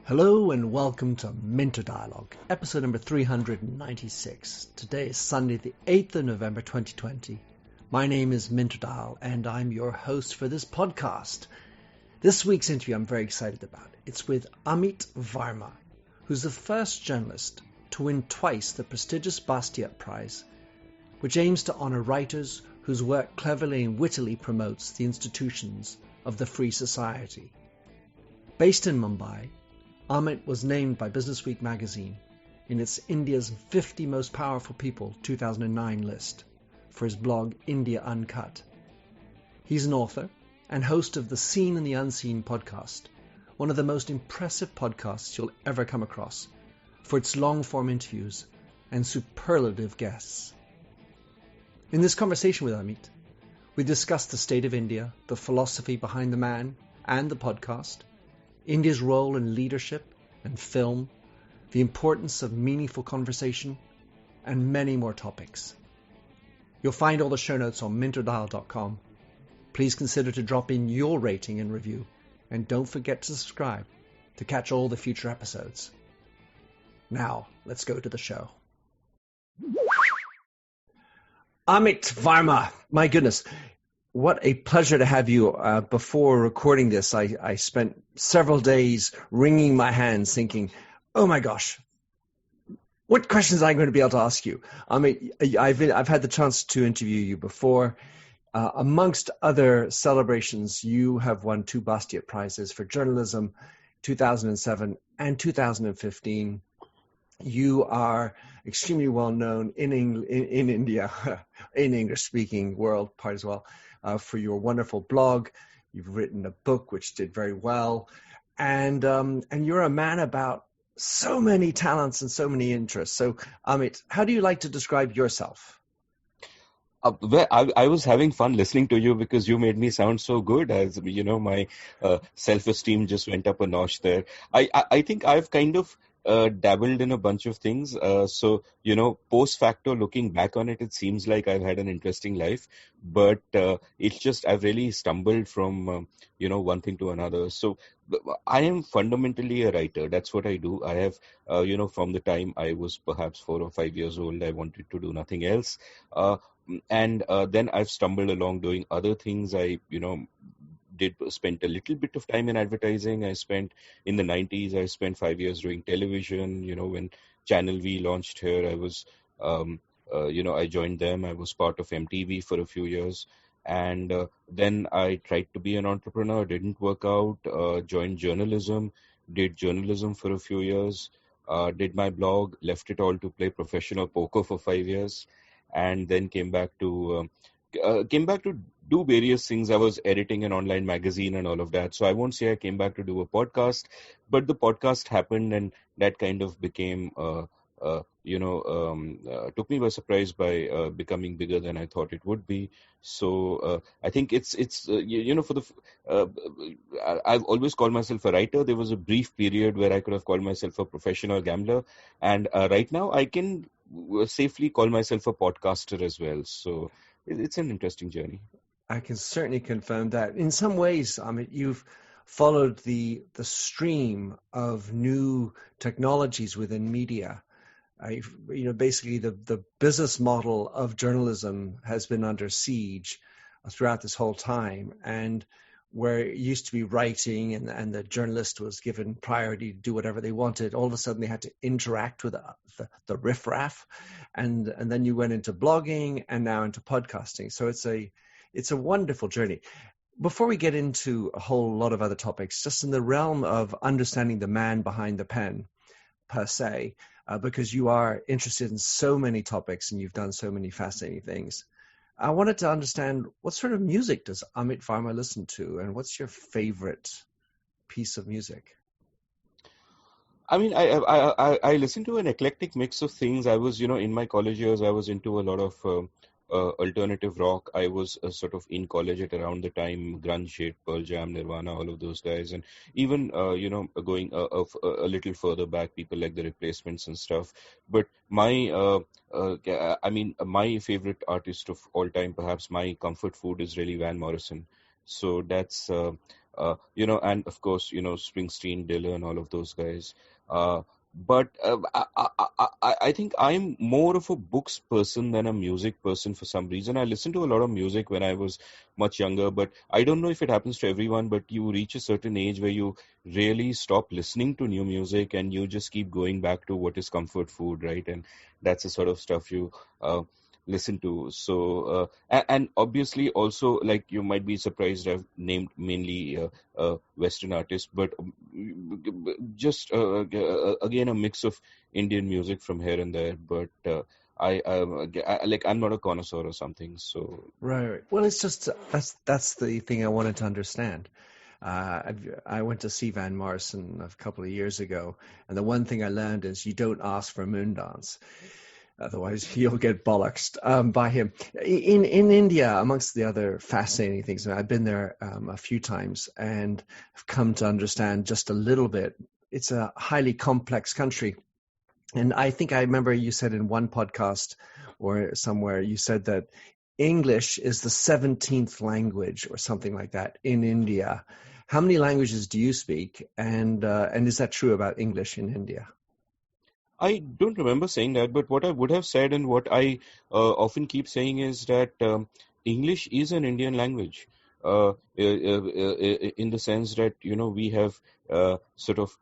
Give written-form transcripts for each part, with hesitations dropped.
Hello and welcome to Minter Dialogue, episode number 396. Today is Sunday, the 8th of November 2020. My name is Minter Dial and I'm your host for this podcast. This week's interview I'm very excited about. It's with Amit Varma, who's the first journalist to win twice the prestigious Bastiat Prize, which aims to honour writers whose work cleverly and wittily promotes the institutions of the free society. Based in Mumbai, Amit was named by BusinessWeek magazine in its India's 50 Most Powerful People 2009 list for his blog India Uncut. He's an author and host of the Seen and the Unseen podcast, one of the most impressive podcasts you'll ever come across for its long-form interviews and superlative guests. In this conversation with Amit, we discussed the state of India, the philosophy behind the man and the podcast, India's role in leadership and film, the importance of meaningful conversation, and many more topics. You'll find all the show notes on minterdial.com. Please consider to drop in your rating and review, and don't forget to subscribe to catch all the future episodes. Now, let's go to the show. Amit Varma, my goodness. What a pleasure to have you. Before recording this, I spent several days wringing my hands thinking, oh my gosh, what questions am I going to be able to ask you? I mean, I've had the chance to interview you before. Amongst other celebrations, you have won 2 Bastiat Prizes for journalism, 2007 and 2015. You are extremely well known in India, in English-speaking world part as well. For your wonderful blog. You've written a book which did very well. And you're a man about so many talents and so many interests. So, Amit, how do you like to describe yourself? Well, I was having fun listening to you because you made me sound so good. As you know, my self-esteem just went up a notch there. I think I've kind of dabbled in a bunch of things. So, you know, post facto, looking back on it, it seems like I've had an interesting life. But it's just I've really stumbled from, one thing to another. So I am fundamentally a writer. That's what I do. I have, from the time I was perhaps 4 or 5 years old, I wanted to do nothing else. And then I've stumbled along doing other things. I spent a little bit of time in advertising. I spent in the 90s, I spent 5 years doing television. When Channel V launched here, I was, I joined them. I was part of MTV for a few years. And then I tried to be an entrepreneur, didn't work out, joined journalism, did journalism for a few years, did my blog, left it all to play professional poker for 5 years, and then came back to do various things. I was editing an online magazine and all of that. So I won't say I came back to do a podcast, but the podcast happened and that kind of became, took me by surprise by becoming bigger than I thought it would be. So I think I've always called myself a writer. There was a brief period where I could have called myself a professional gambler. And right now I can safely call myself a podcaster as well. So it's an interesting journey. I can certainly confirm that. In some ways, Amit, you've followed the stream of new technologies within media. Basically the business model of journalism has been under siege throughout this whole time. And where it used to be writing and the journalist was given priority to do whatever they wanted, all of a sudden they had to interact with the riffraff. And then you went into blogging and now into podcasting. So it's a wonderful journey. Before we get into a whole lot of other topics, just in the realm of understanding the man behind the pen per se, because you are interested in so many topics and you've done so many fascinating things, I wanted to understand what sort of music does Amit Varma listen to, and what's your favorite piece of music? I mean, I listen to an eclectic mix of things. I was, in my college years, I was into a lot of alternative rock. I was sort of in college at around the time grunge hit, Pearl Jam, Nirvana, all of those guys, and even going a little further back, people like the Replacements and stuff. But my favorite artist of all time, perhaps my comfort food, is really Van Morrison. So that's and of course, Springsteen, Dylan, all of those guys. But I think I'm more of a books person than a music person for some reason. I listened to a lot of music when I was much younger, but I don't know if it happens to everyone, but you reach a certain age where you really stop listening to new music and you just keep going back to what is comfort food, right? And that's the sort of stuff you listen to. So, and obviously also, like, you might be surprised, I've named mainly Western artists, but just again a mix of Indian music from here and there. But I'm not a connoisseur or something. So Right. Well, it's just that's the thing I wanted to understand. I went to see Van Morrison a couple of years ago, and the one thing I learned is you don't ask for a moon dance. Otherwise, you'll get bollocksed by him. In India, amongst the other fascinating things, and I've been there a few times and have come to understand just a little bit. It's a highly complex country. And I think I remember you said in one podcast or somewhere, you said that English is the 17th language or something like that in India. How many languages do you speak? And is that true about English in India? I don't remember saying that, but what I would have said and what I often keep saying is that English is an Indian language, in the sense that we have sort of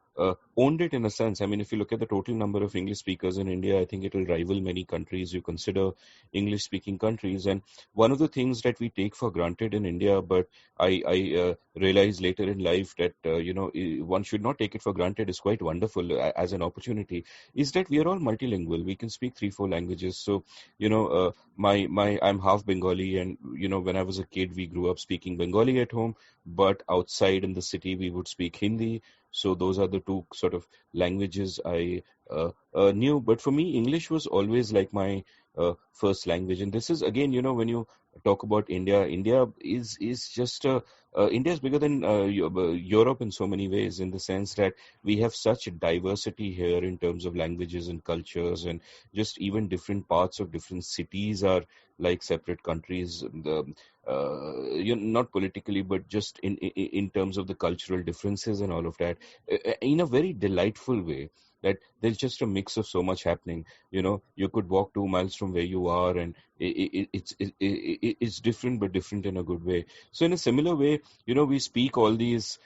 owned it in a sense. I mean, if you look at the total number of English speakers in India, I think it will rival many countries you consider English-speaking countries. And one of the things that we take for granted in India, but I realized later in life that one should not take it for granted, is quite wonderful as an opportunity, is that we are all multilingual. We can speak 3-4 languages. So I'm half Bengali, and when I was a kid, we grew up speaking Bengali at home, but outside in the city, we would speak Hindi. So those are the two sort of languages I knew. But for me, English was always like my first language. And this is again, when you talk about India, India is just India is bigger than Europe in so many ways, in the sense that we have such a diversity here in terms of languages and cultures, and just even different parts of different cities are like separate countries. Not politically, but just in terms of the cultural differences and all of that, in a very delightful way. That there's just a mix of so much happening. You could walk 2 miles from where you are, and it's different, but different in a good way. So in a similar way, we speak all these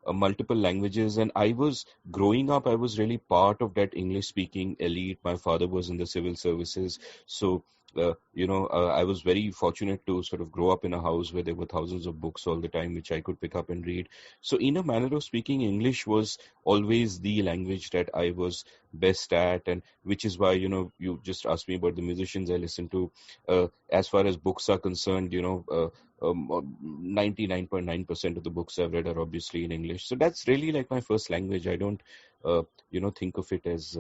multiple languages. And I was growing up, I was really part of that English-speaking elite. My father was in the civil services, so I was very fortunate to sort of grow up in a house where there were thousands of books all the time, which I could pick up and read. So in a manner of speaking, English was always the language that I was best at, and which is why, you just asked me about the musicians I listen to. As far as books are concerned, 99.9% of the books I've read are obviously in English. So that's really like my first language. I don't, think of it as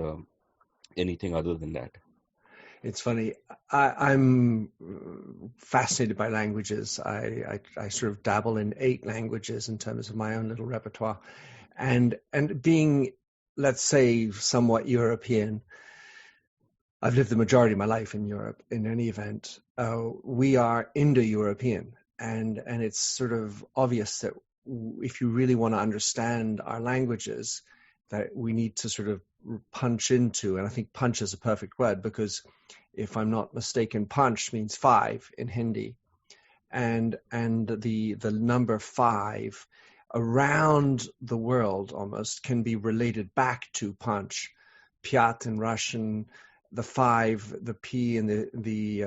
anything other than that. It's funny. I'm fascinated by languages. I sort of dabble in 8 languages in terms of my own little repertoire, and being, let's say, somewhat European. I've lived the majority of my life in Europe. In any event, we are Indo-European, and it's sort of obvious that if you really want to understand our languages, that we need to sort of punch into, and I think punch is a perfect word, because if I'm not mistaken, punch means 5 in Hindi, and the number 5 around the world almost can be related back to punch. Pyat in Russian, the 5, the P and the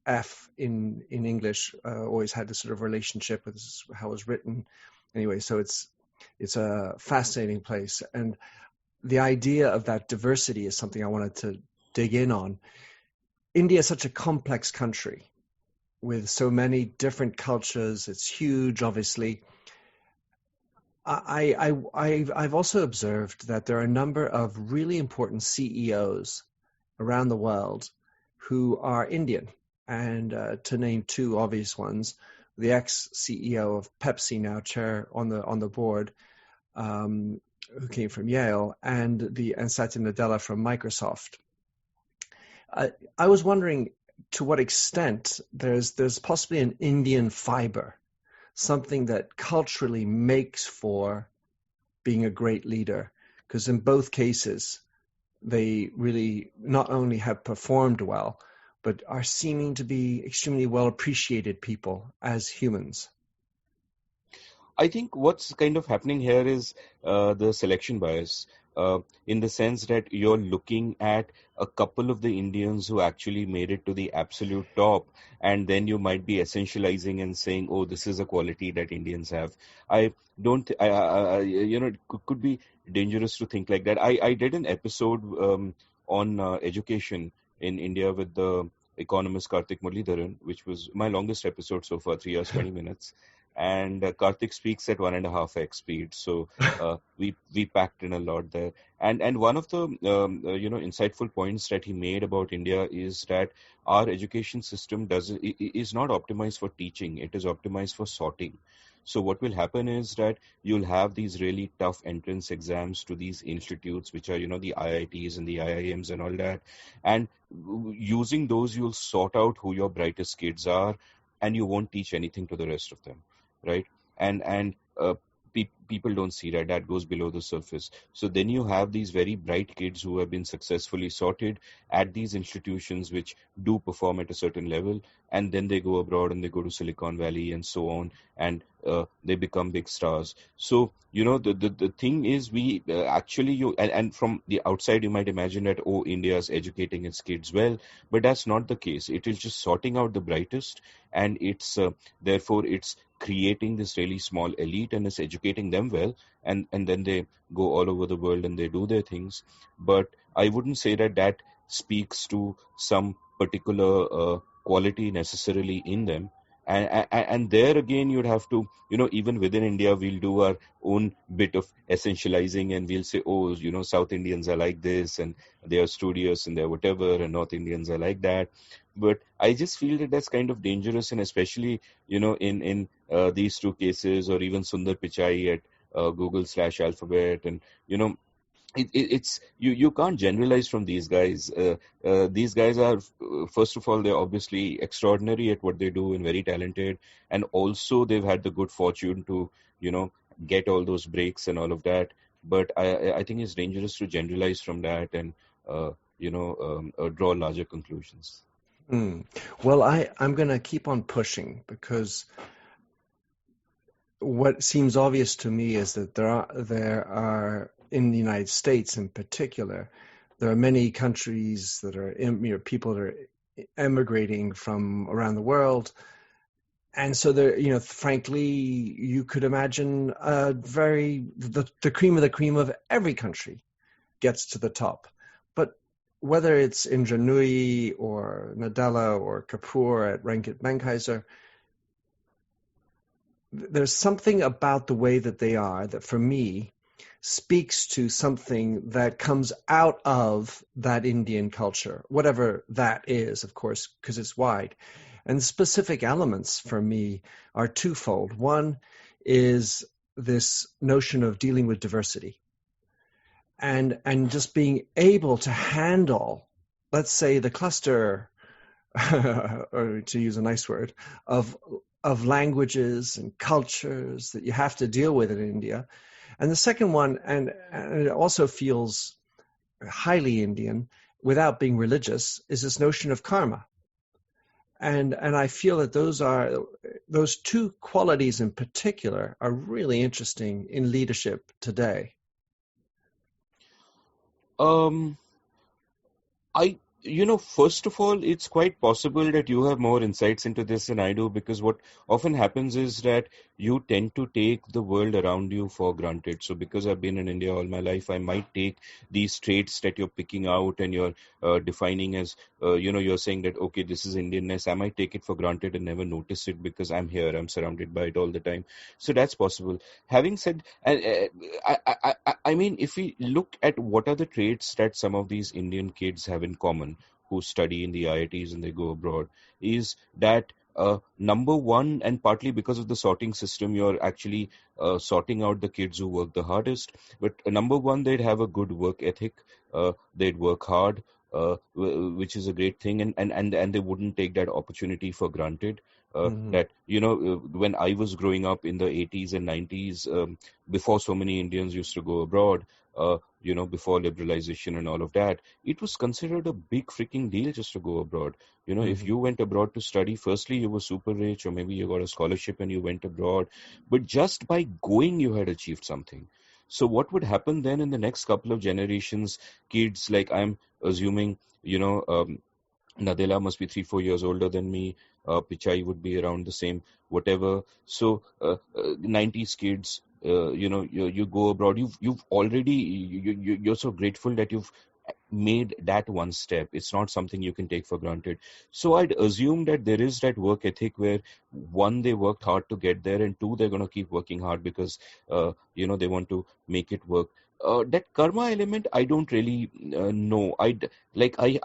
F in English always had this sort of relationship with how it was written. Anyway, so it's a fascinating place, and the idea of that diversity is something I wanted to dig in on. India is such a complex country with so many different cultures. It's huge, obviously. I've also observed that there are a number of really important CEOs around the world who are Indian. And to name two obvious ones, the ex-CEO of Pepsi, now chair on the board, who came from Yale, and Satya Nadella from Microsoft. I was wondering to what extent there's possibly an Indian fiber, something that culturally makes for being a great leader, because in both cases they really not only have performed well, but are seeming to be extremely well appreciated people as humans. I think what's kind of happening here is the selection bias, in the sense that you're looking at a couple of the Indians who actually made it to the absolute top, and then you might be essentializing and saying, "Oh, this is a quality that Indians have." I don't, it could be dangerous to think like that. I did an episode on education in India with the economist Karthik Muralidharan, which was my longest episode so far, 3 hours, 20 minutes. And Karthik speaks at 1.5x speed, so we packed in a lot there. And one of the insightful points that he made about India is that our education system is not optimized for teaching; it is optimized for sorting. So what will happen is that you'll have these really tough entrance exams to these institutes, which are the IITs and the IIMs and all that, and using those you'll sort out who your brightest kids are, and you won't teach anything to the rest of them, right? And people don't see that goes below the surface. So then you have these very bright kids who have been successfully sorted at these institutions which do perform at a certain level, and then they go abroad and they go to Silicon Valley and so on, and they become big stars. So the thing is, we actually and from the outside you might imagine that, oh, India is educating its kids well, but that's not the case. It is just sorting out the brightest, and it's therefore it's creating this really small elite and is educating them well, and then they go all over the world and they do their things. But I wouldn't say that speaks to some particular quality necessarily in them. And there again, you'd have to, even within India, we'll do our own bit of essentializing, and we'll say, oh, South Indians are like this, and they are studious and they're whatever, and North Indians are like that. But I just feel that that's kind of dangerous, and especially, in these two cases, or even Sundar Pichai at Google/Alphabet, and, it's you can't generalize from these guys. These guys are, first of all, they're obviously extraordinary at what they do and very talented, and also they've had the good fortune to get all those breaks and all of that. But I think it's dangerous to generalize from that and draw larger conclusions. Well, I'm going to keep on pushing, because what seems obvious to me is that there are in the United States in particular, there are many countries that are people that are emigrating from around the world, and so there, frankly, you could imagine the cream of the cream of every country gets to the top. But whether it's Indranoy or Nadella or Kapoor at Rangit Benkaiser, there's something about the way that they are that, for me, speaks to something that comes out of that Indian culture, whatever that is, of course, because it's wide. And specific elements for me are twofold. One is this notion of dealing with diversity and just being able to handle, let's say, the cluster, or to use a nice word, of languages and cultures that you have to deal with in India. And the second one, and it also feels highly Indian without being religious, is this notion of karma. And I feel that those two qualities in particular are really interesting in leadership today. First of all, it's quite possible that you have more insights into this than I do, because what often happens is that you tend to take the world around you for granted. So because I've been in India all my life, I might take these traits that you're picking out and you're defining as, you're saying that, okay, this is Indianness. I might take it for granted and never notice it because I'm here, I'm surrounded by it all the time. So that's possible. Having said, I mean, if we look at what are the traits that some of these Indian kids have in common, who study in the IITs and they go abroad is that number one, and partly because of the sorting system, you're actually sorting out the kids who work the hardest. But number one, they'd have a good work ethic. They'd work hard, which is a great thing, and they wouldn't take that opportunity for granted. Hmm. That when I was growing up in the 80s and 90s, before so many Indians used to go abroad, before liberalization and all of that, it was considered a big freaking deal just to go abroad. If Hmm. you went abroad to study, firstly, you were super rich, or maybe you got a scholarship and you went abroad. But just by going, you had achieved something. So what would happen then in the next couple of generations, kids like I'm assuming, Nadella must be 3, 4 years older than me. Pichai would be around the same, whatever. So, 90s kids, you go abroad. You've already you're so grateful that you've made that one step. It's not something you can take for granted. So I'd assume that there is that work ethic where one, they worked hard to get there, and two, they're going to keep working hard because they want to make it work. That karma element, I don't really know. I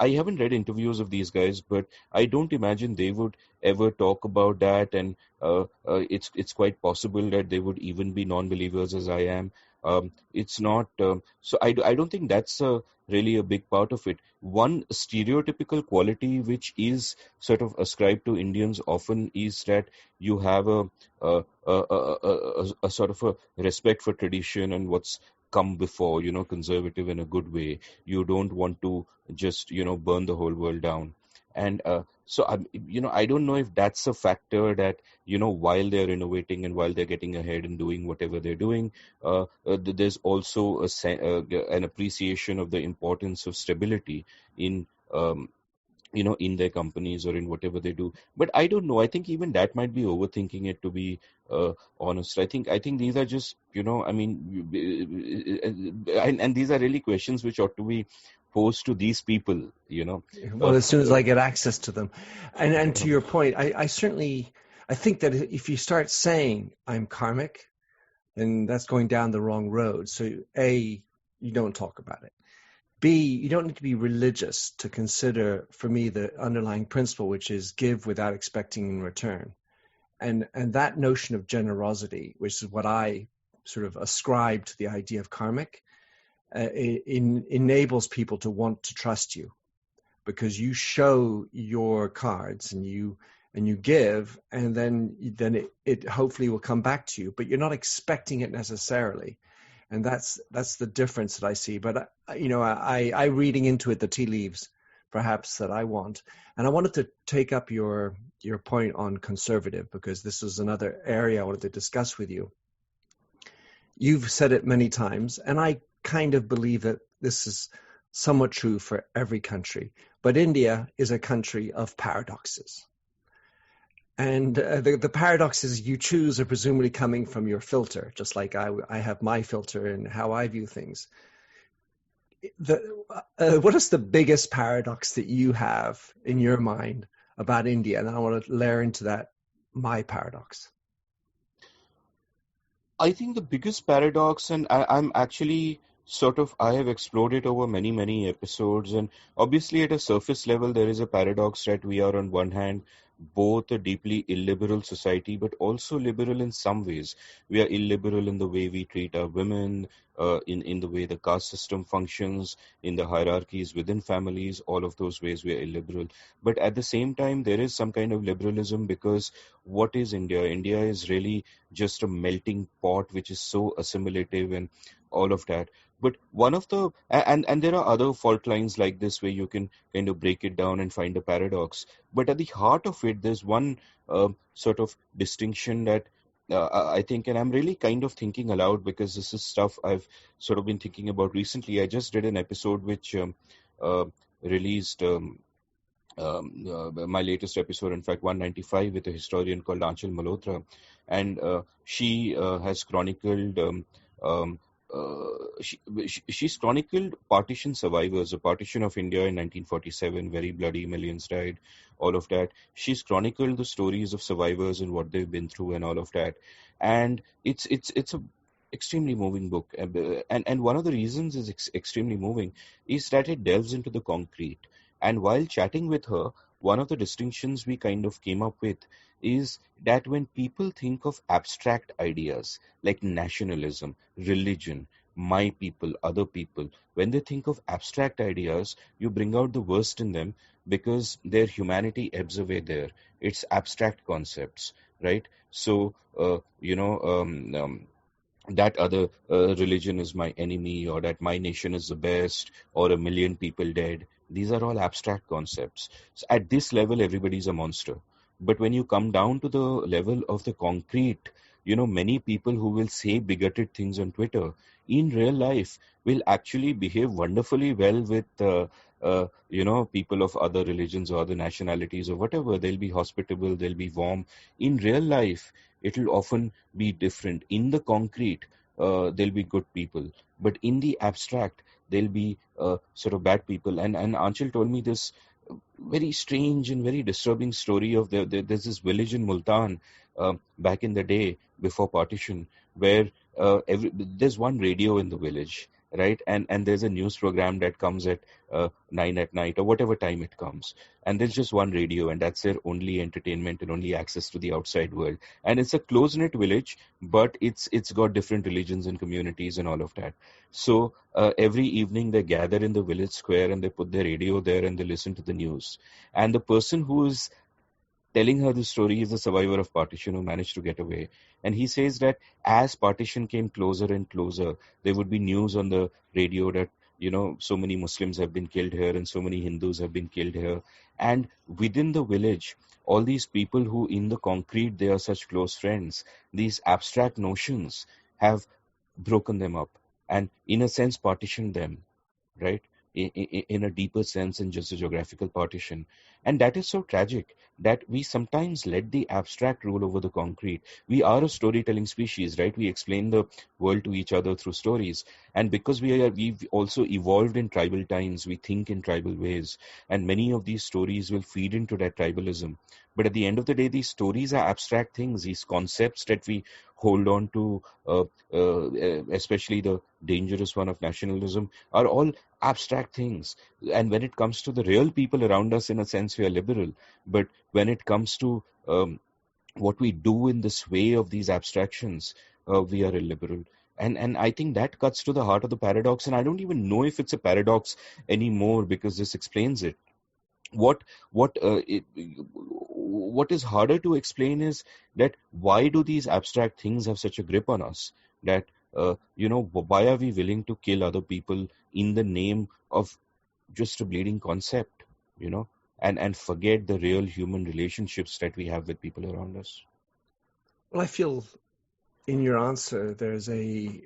haven't read interviews of these guys, but I don't imagine they would ever talk about that. And it's quite possible that they would even be non-believers as I am. It's not so. I don't think that's really a big part of it. One stereotypical quality which is sort of ascribed to Indians often is that you have a sort of a respect for tradition and what's come before, conservative in a good way. You don't want to just, burn the whole world down. And so, I don't know if that's a factor that, while they're innovating and while they're getting ahead and doing whatever they're doing, there's also an appreciation of the importance of stability in in their companies or in whatever they do. But I don't know, I think even that might be overthinking it, to be honest. I think these are just, and these are really questions which ought to be posed to these people, Well, as soon as uh, I get access to them, and to your point, I certainly I think that if you start saying I'm karmic, then that's going down the wrong road. So A, you don't talk about it. B, you don't need to be religious to consider, for me, the underlying principle, which is give without expecting in return. And that notion of generosity, which is what I sort of ascribe to the idea of karmic, enables people to want to trust you because you show your cards and you give, and then it hopefully will come back to you, but you're not expecting it necessarily. And that's the difference that I see. But I reading into it the tea leaves, perhaps, that I want. And I wanted to take up your point on conservative, because this is another area I wanted to discuss with you. You've said it many times, and I kind of believe that this is somewhat true for every country. But India is a country of paradoxes. And the paradoxes you choose are presumably coming from your filter, just like I have my filter and how I view things. What is the biggest paradox that you have in your mind about India? And I want to layer into that my paradox. I think the biggest paradox, and I'm actually I have explored it over many, many episodes. And obviously, at a surface level, there is a paradox that we are, on one hand, both a deeply illiberal society, but also liberal in some ways. We are illiberal in the way we treat our women, in the way the caste system functions, in the hierarchies within families, all of those ways we are illiberal. But at the same time, there is some kind of liberalism, because what is India? India is really just a melting pot which is so assimilative and all of that. But one of the and there are other fault lines like this where you can kind of break it down and find a paradox. But at the heart of it, there's one sort of distinction that I think, and I'm really kind of thinking aloud because this is stuff I've sort of been thinking about recently. I just did an episode which uh, released. My latest episode, in fact, 195, with a historian called Anchal Malhotra, and she has chronicled. Um, she's chronicled partition survivors, a partition of India in 1947, very bloody, millions died, all of that. She's chronicled the stories of survivors and what they've been through and all of that, and it's a extremely moving book. And one of the reasons is extremely moving is that it delves into the concrete. And while chatting with her, one of the distinctions we kind of came up with is that when people think of abstract ideas like nationalism, religion, my people, other people, when they think of abstract ideas, you bring out the worst in them because their humanity ebbs away there. It's abstract concepts, right? So, that other religion is my enemy, or that my nation is the best, or a million people dead. These are all abstract concepts. So at this level, everybody's a monster. But when you come down to the level of the concrete, many people who will say bigoted things on Twitter in real life will actually behave wonderfully well with people of other religions or other nationalities or whatever. They'll be hospitable, they'll be warm. In real life, it'll often be different. In the concrete, they'll be good people, but in the abstract, they'll be sort of bad people. And Anchal told me this very strange and very disturbing story of there's this village in Multan back in the day before partition, where there's one radio in the village, right? And there's a news program that comes at 9 at night or whatever time it comes, and there's just one radio, and that's their only entertainment and only access to the outside world. And it's a close knit village, but it's got different religions and communities and all of that. So every evening they gather in the village square and they put their radio there and they listen to the news. And the person who is telling her the story is a survivor of partition who managed to get away. And he says that as partition came closer and closer, there would be news on the radio that, so many Muslims have been killed here and so many Hindus have been killed here. And within the village, all these people who in the concrete, they are such close friends, these abstract notions have broken them up and in a sense partitioned them, right? In a deeper sense than just a geographical partition. And that is so tragic that we sometimes let the abstract rule over the concrete. We are a storytelling species, right? We explain the world to each other through stories. And because we've also evolved in tribal times, we think in tribal ways. And many of these stories will feed into that tribalism. But at the end of the day, these stories are abstract things, these concepts that we hold on to, especially the dangerous one of nationalism, are all abstract things. And when it comes to the real people around us, in a sense, we are liberal. But when it comes to what we do in this way of these abstractions, we are illiberal. And I think that cuts to the heart of the paradox. And I don't even know if it's a paradox anymore because this explains it. What is harder to explain is that why do these abstract things have such a grip on us? That why are we willing to kill other people in the name of just a bleeding concept, and forget the real human relationships that we have with people around us? Well, I feel in your answer there's a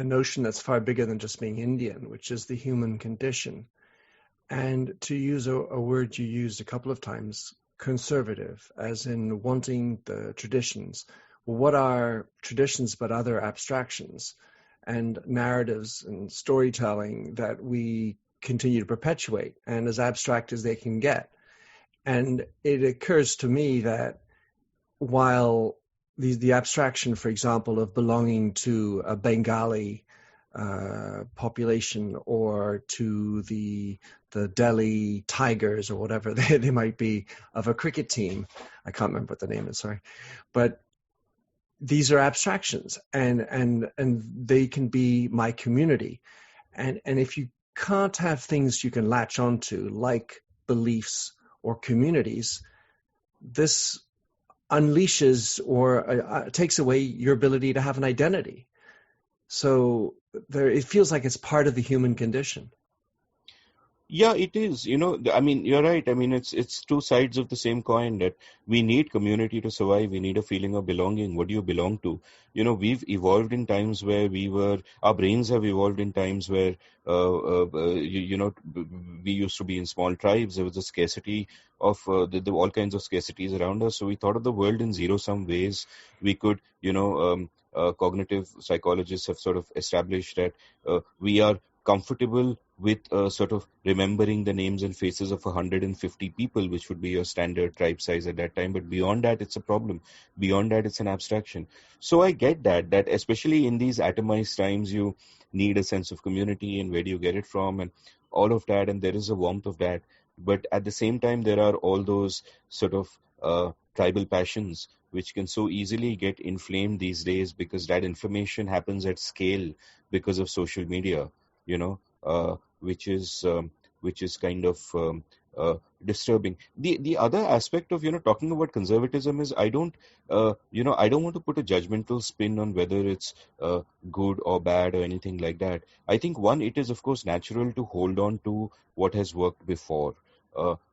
notion that's far bigger than just being Indian, which is the human condition. And to use a word you used a couple of times, conservative, as in wanting the traditions. Well, what are traditions but other abstractions and narratives and storytelling that we continue to perpetuate and as abstract as they can get? And it occurs to me that while the abstraction, for example, of belonging to a Bengali population or to the Delhi Tigers or whatever they might be of a cricket team. I can't remember what the name is, sorry. But these are abstractions and they can be my community. And if you can't have things you can latch onto like beliefs or communities, this unleashes or takes away your ability to have an identity. So it feels like it's part of the human condition. Yeah, it is. I mean, you're right. I mean, it's two sides of the same coin that we need community to survive. We need a feeling of belonging. What do you belong to? We've evolved in times where our brains have evolved in times where, we used to be in small tribes. There was a scarcity of all kinds of scarcities around us. So we thought of the world in zero-sum ways. We could, cognitive psychologists have sort of established that we are comfortable with sort of remembering the names and faces of 150 people, which would be your standard tribe size at that time. But beyond that, it's a problem. Beyond that, it's an abstraction. So I get that especially in these atomized times, you need a sense of community and where do you get it from and all of that. And there is a warmth of that. But at the same time, there are all those sort of tribal passions which can so easily get inflamed these days because that information happens at scale because of social media, you know, which is kind of disturbing. The other aspect of talking about conservatism is I don't want to put a judgmental spin on whether it's good or bad or anything like that. I think one, it is of course natural to hold on to what has worked before.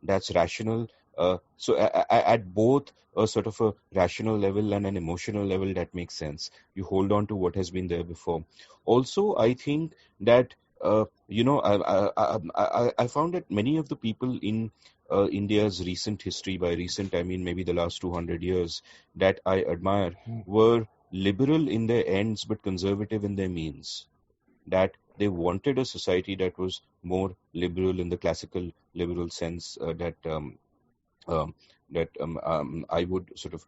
That's rational. At both a sort of a rational level and an emotional level, that makes sense. You hold on to what has been there before. Also, I think that I found that many of the people in India's recent history, by recent I mean maybe the last 200 years, that I admire were liberal in their ends but conservative in their means. That they wanted a society that was more liberal in the classical liberal sense um, I would sort of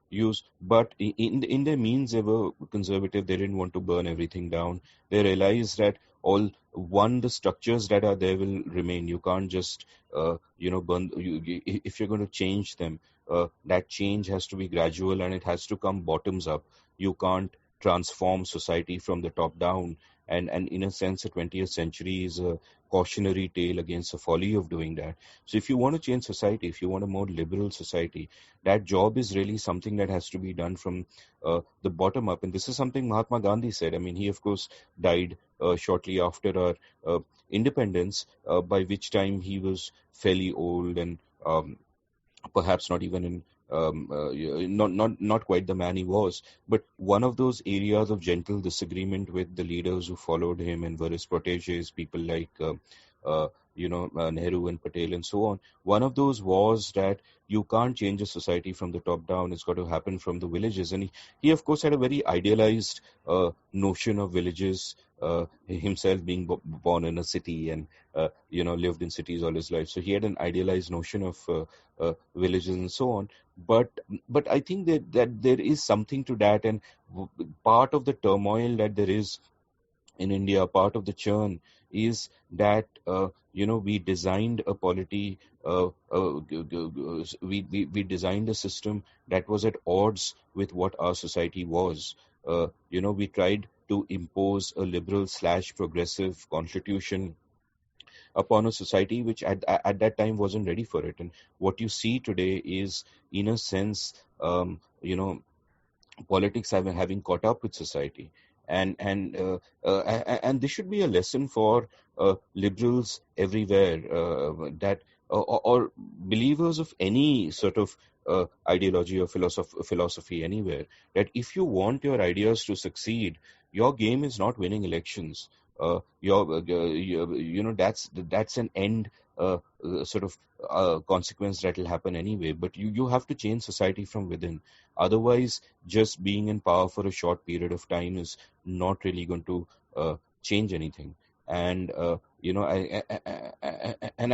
use. But in their means, they were conservative. They didn't want to burn everything down. They realized that the structures that are there will remain. You can't just burn. If you're going to change them, that change has to be gradual and it has to come bottoms up. You can't transform society from the top down. And in a sense, the 20th century is a cautionary tale against the folly of doing that. So if you want to change society, if you want a more liberal society, that job is really something that has to be done from the bottom up. And this is something Mahatma Gandhi said. I mean, he, of course, died shortly after our independence, by which time he was fairly old and perhaps not even in not quite the man he was, but one of those areas of gentle disagreement with the leaders who followed him and were his proteges, people like Nehru and Patel and so on. One of those was that you can't change a society from the top down. It's got to happen from the villages. And he of course, had a very idealized notion of villages, himself being born in a city and, lived in cities all his life. So he had an idealized notion of villages and so on. But I think that there is something to that. And part of the turmoil that there is in India, part of the churn is that we designed a polity, we designed a system that was at odds with what our society was. We tried to impose a liberal / progressive constitution upon a society which at that time wasn't ready for it. And what you see today is, in a sense, politics having caught up with society, and this should be a lesson for liberals everywhere, that or believers of any sort of ideology or philosophy anywhere, that if you want your ideas to succeed, your game is not winning elections. That's an end sort of consequence that will happen anyway. But you have to change society from within. Otherwise, just being in power for a short period of time is not really going to change anything. And I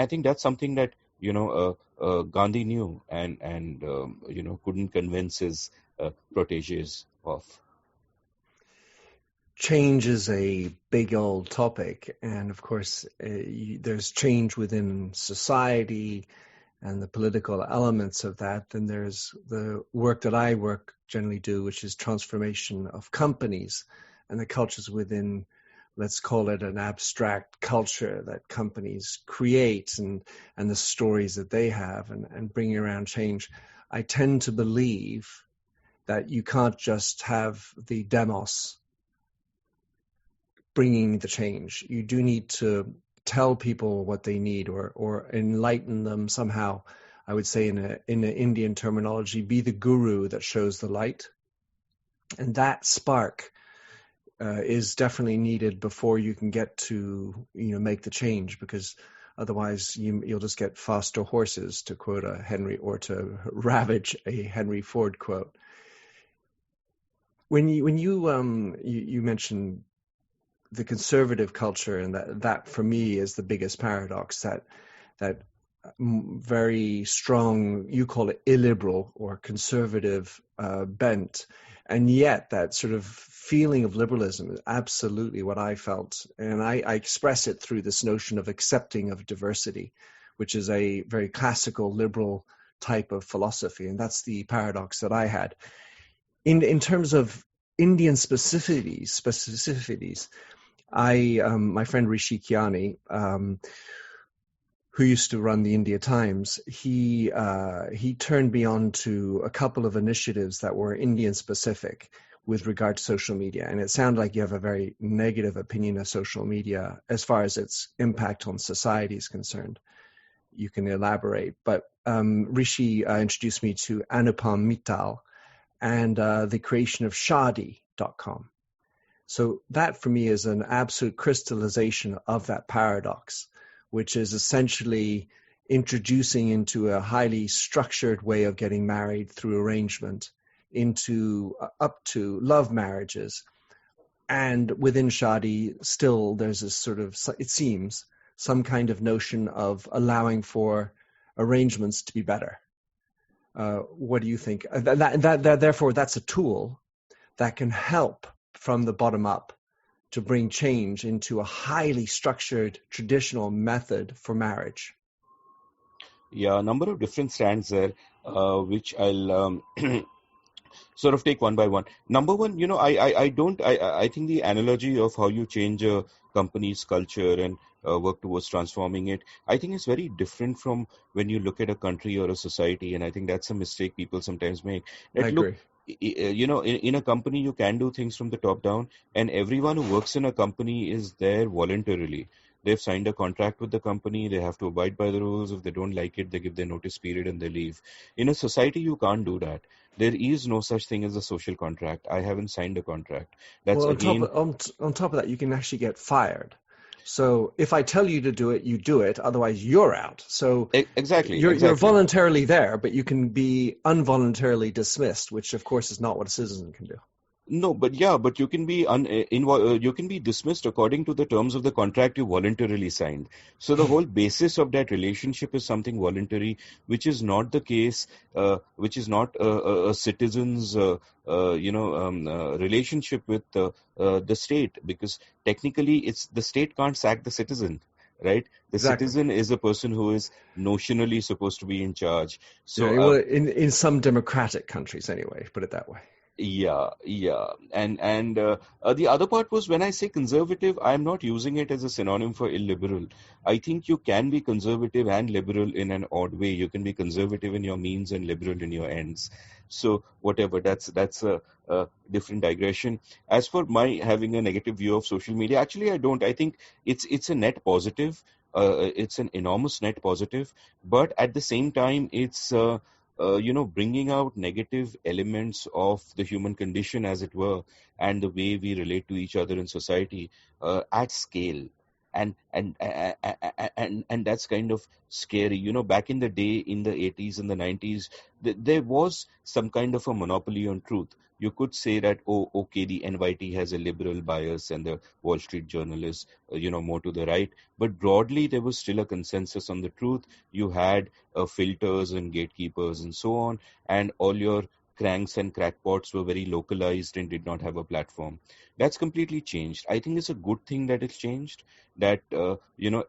think that's something that Gandhi knew and couldn't convince his proteges of. Change is a big old topic, and of course, there's change within society and the political elements of that. Then there's the work that I generally do, which is transformation of companies and the cultures within, let's call it an abstract culture that companies create, and the stories that they have, and bringing around change. I tend to believe that you can't just have the demos bringing the change. You do need to tell people what they need, or enlighten them somehow. I would say in an Indian terminology, be the guru that shows the light. And that spark is definitely needed before you can get to make the change, because otherwise you'll just get faster horses, to quote a Henry, or to ravage a Henry Ford quote. When you mentioned the conservative culture, and that for me is the biggest paradox, that very strong, you call it illiberal or conservative bent, and yet that sort of feeling of liberalism is absolutely what I felt, and I express it through this notion of accepting of diversity, which is a very classical liberal type of philosophy, and that's the paradox that I had. In terms of Indian specificities, my friend Rishi Kiani, who used to run the India Times, he turned me on to a couple of initiatives that were Indian specific with regard to social media. And it sounded like you have a very negative opinion of social media as far as its impact on society is concerned. You can elaborate. But Rishi introduced me to Anupam Mittal and the creation of Shadi.com. So that for me is an absolute crystallization of that paradox, which is essentially introducing into a highly structured way of getting married through arrangement into up to love marriages. And within Shadi, still there's this sort of, it seems, some kind of notion of allowing for arrangements to be better. What do you think? Therefore, that's a tool that can help from the bottom up to bring change into a highly structured traditional method for marriage. Yeah, a number of different strands there, which I'll sort of take one by one. Number one, I think the analogy of how you change a company's culture and work towards transforming it, I think is very different from when you look at a country or a society. And I think that's a mistake people sometimes make. I agree. In a company, you can do things from the top down, and everyone who works in a company is there voluntarily. They've signed a contract with the company. They have to abide by the rules. If they don't like it, they give their notice period and they leave. In a society, you can't do that. There is no such thing as a social contract. I haven't signed a contract. That's well, again on top of that, you can actually get fired. So if I tell you to do it, you do it. Otherwise, you're out. So exactly. You're voluntarily there, but you can be involuntarily dismissed, which of course is not what a citizen can do. No, but you can be you can be dismissed according to the terms of the contract you voluntarily signed. So the whole basis of that relationship is something voluntary, which is not the case, which is not a citizen's relationship with the state, because technically it's the state can't sack the citizen. Right, the Exactly. Citizen is a person who is notionally supposed to be in charge. So in some democratic countries, anyway, put it that way. Yeah. And the other part was, when I say conservative, I'm not using it as a synonym for illiberal. I think you can be conservative and liberal in an odd way. You can be conservative in your means and liberal in your ends. So whatever, that's a different digression. As for my having a negative view of social media, actually I don't. I think it's a net positive. It's an enormous net positive, but at the same time, it's bringing out negative elements of the human condition, as it were, and the way we relate to each other in society at scale. And that's kind of scary. Back in the day, in the 80s and the 90s, there was some kind of a monopoly on truth. You could say that, oh, okay, the NYT has a liberal bias and the Wall Street Journal is, more to the right. But broadly, there was still a consensus on the truth. You had filters and gatekeepers and so on, and all your cranks and crackpots were very localized and did not have a platform. That's completely changed. I think it's a good thing that it's changed, that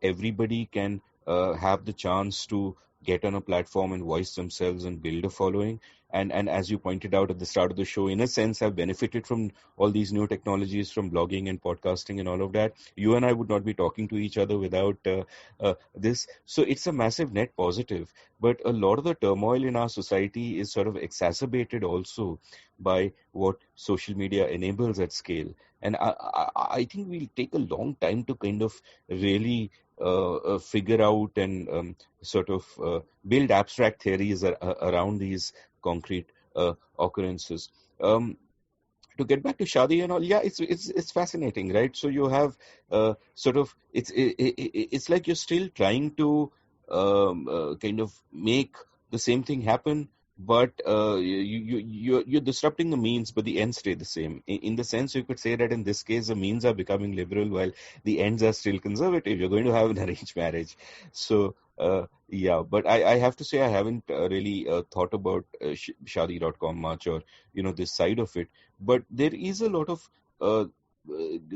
everybody can have the chance to get on a platform and voice themselves and build a following. And as you pointed out at the start of the show, in a sense, I've benefited from all these new technologies, from blogging and podcasting and all of that. You and I would not be talking to each other without this. So it's a massive net positive. But a lot of the turmoil in our society is sort of exacerbated also by what social media enables at scale. And I think we'll take a long time to kind of really figure out and sort of build abstract theories around these concrete occurrences. To get back to Shadi and all, yeah, it's fascinating, right? So you have sort of it's like you're still trying to kind of make the same thing happen, but you're disrupting the means, but the ends stay the same. In the sense, you could say that in this case, the means are becoming liberal while the ends are still conservative. You're going to have an arranged marriage. So, yeah, but I have to say I haven't really thought about Shadi.com much, or, this side of it. But there is a lot of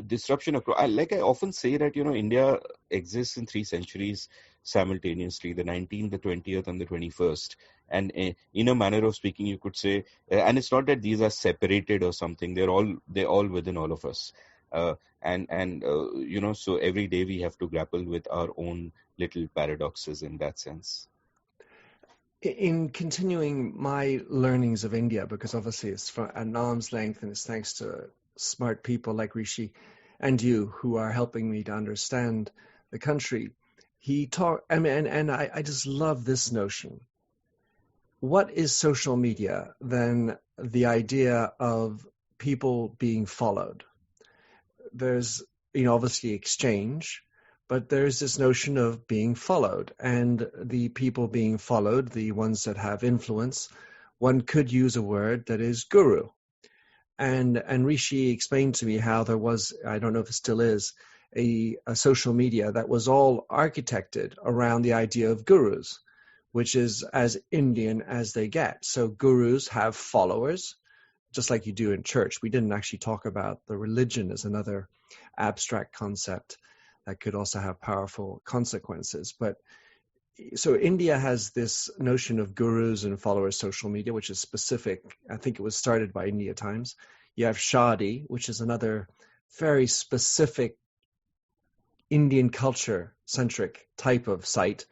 disruption across. Like I often say that, India exists in 3 centuries simultaneously: the 19th, the 20th, and the 21st. And in a manner of speaking, you could say, and it's not that these are separated or something. They're all within all of us. So every day we have to grapple with our own little paradoxes in that sense. In continuing my learnings of India, because obviously it's from an arm's length and it's thanks to smart people like Rishi and you who are helping me to understand the country, he talked, and I just love this notion. What is social media than the idea of people being followed? There's, obviously exchange, but there's this notion of being followed, and the people being followed, the ones that have influence, one could use a word that is guru. And Rishi explained to me how there was, I don't know if it still is, a social media that was all architected around the idea of gurus, which is as Indian as they get. So gurus have followers, just like you do in church. We didn't actually talk about the religion as another abstract concept that could also have powerful consequences. But so India has this notion of gurus and followers social media, which is specific. I think it was started by India Times. You have Shadi, which is another very specific Indian culture centric type of site.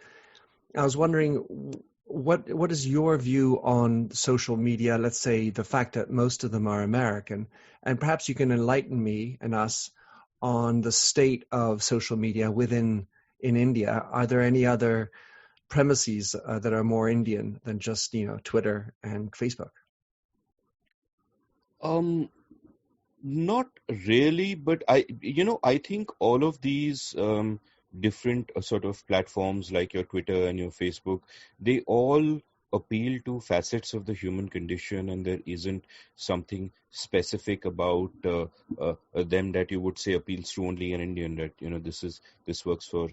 I was wondering, what is your view on social media? Let's say the fact that most of them are American, and perhaps you can enlighten me and us on the state of social media in India. Are there any other premises that are more Indian than just Twitter and Facebook? Not really, but I think all of these different sort of platforms like your Twitter and your Facebook, they all appeal to facets of the human condition, and there isn't something specific about them that you would say appeals to only an Indian. That this works for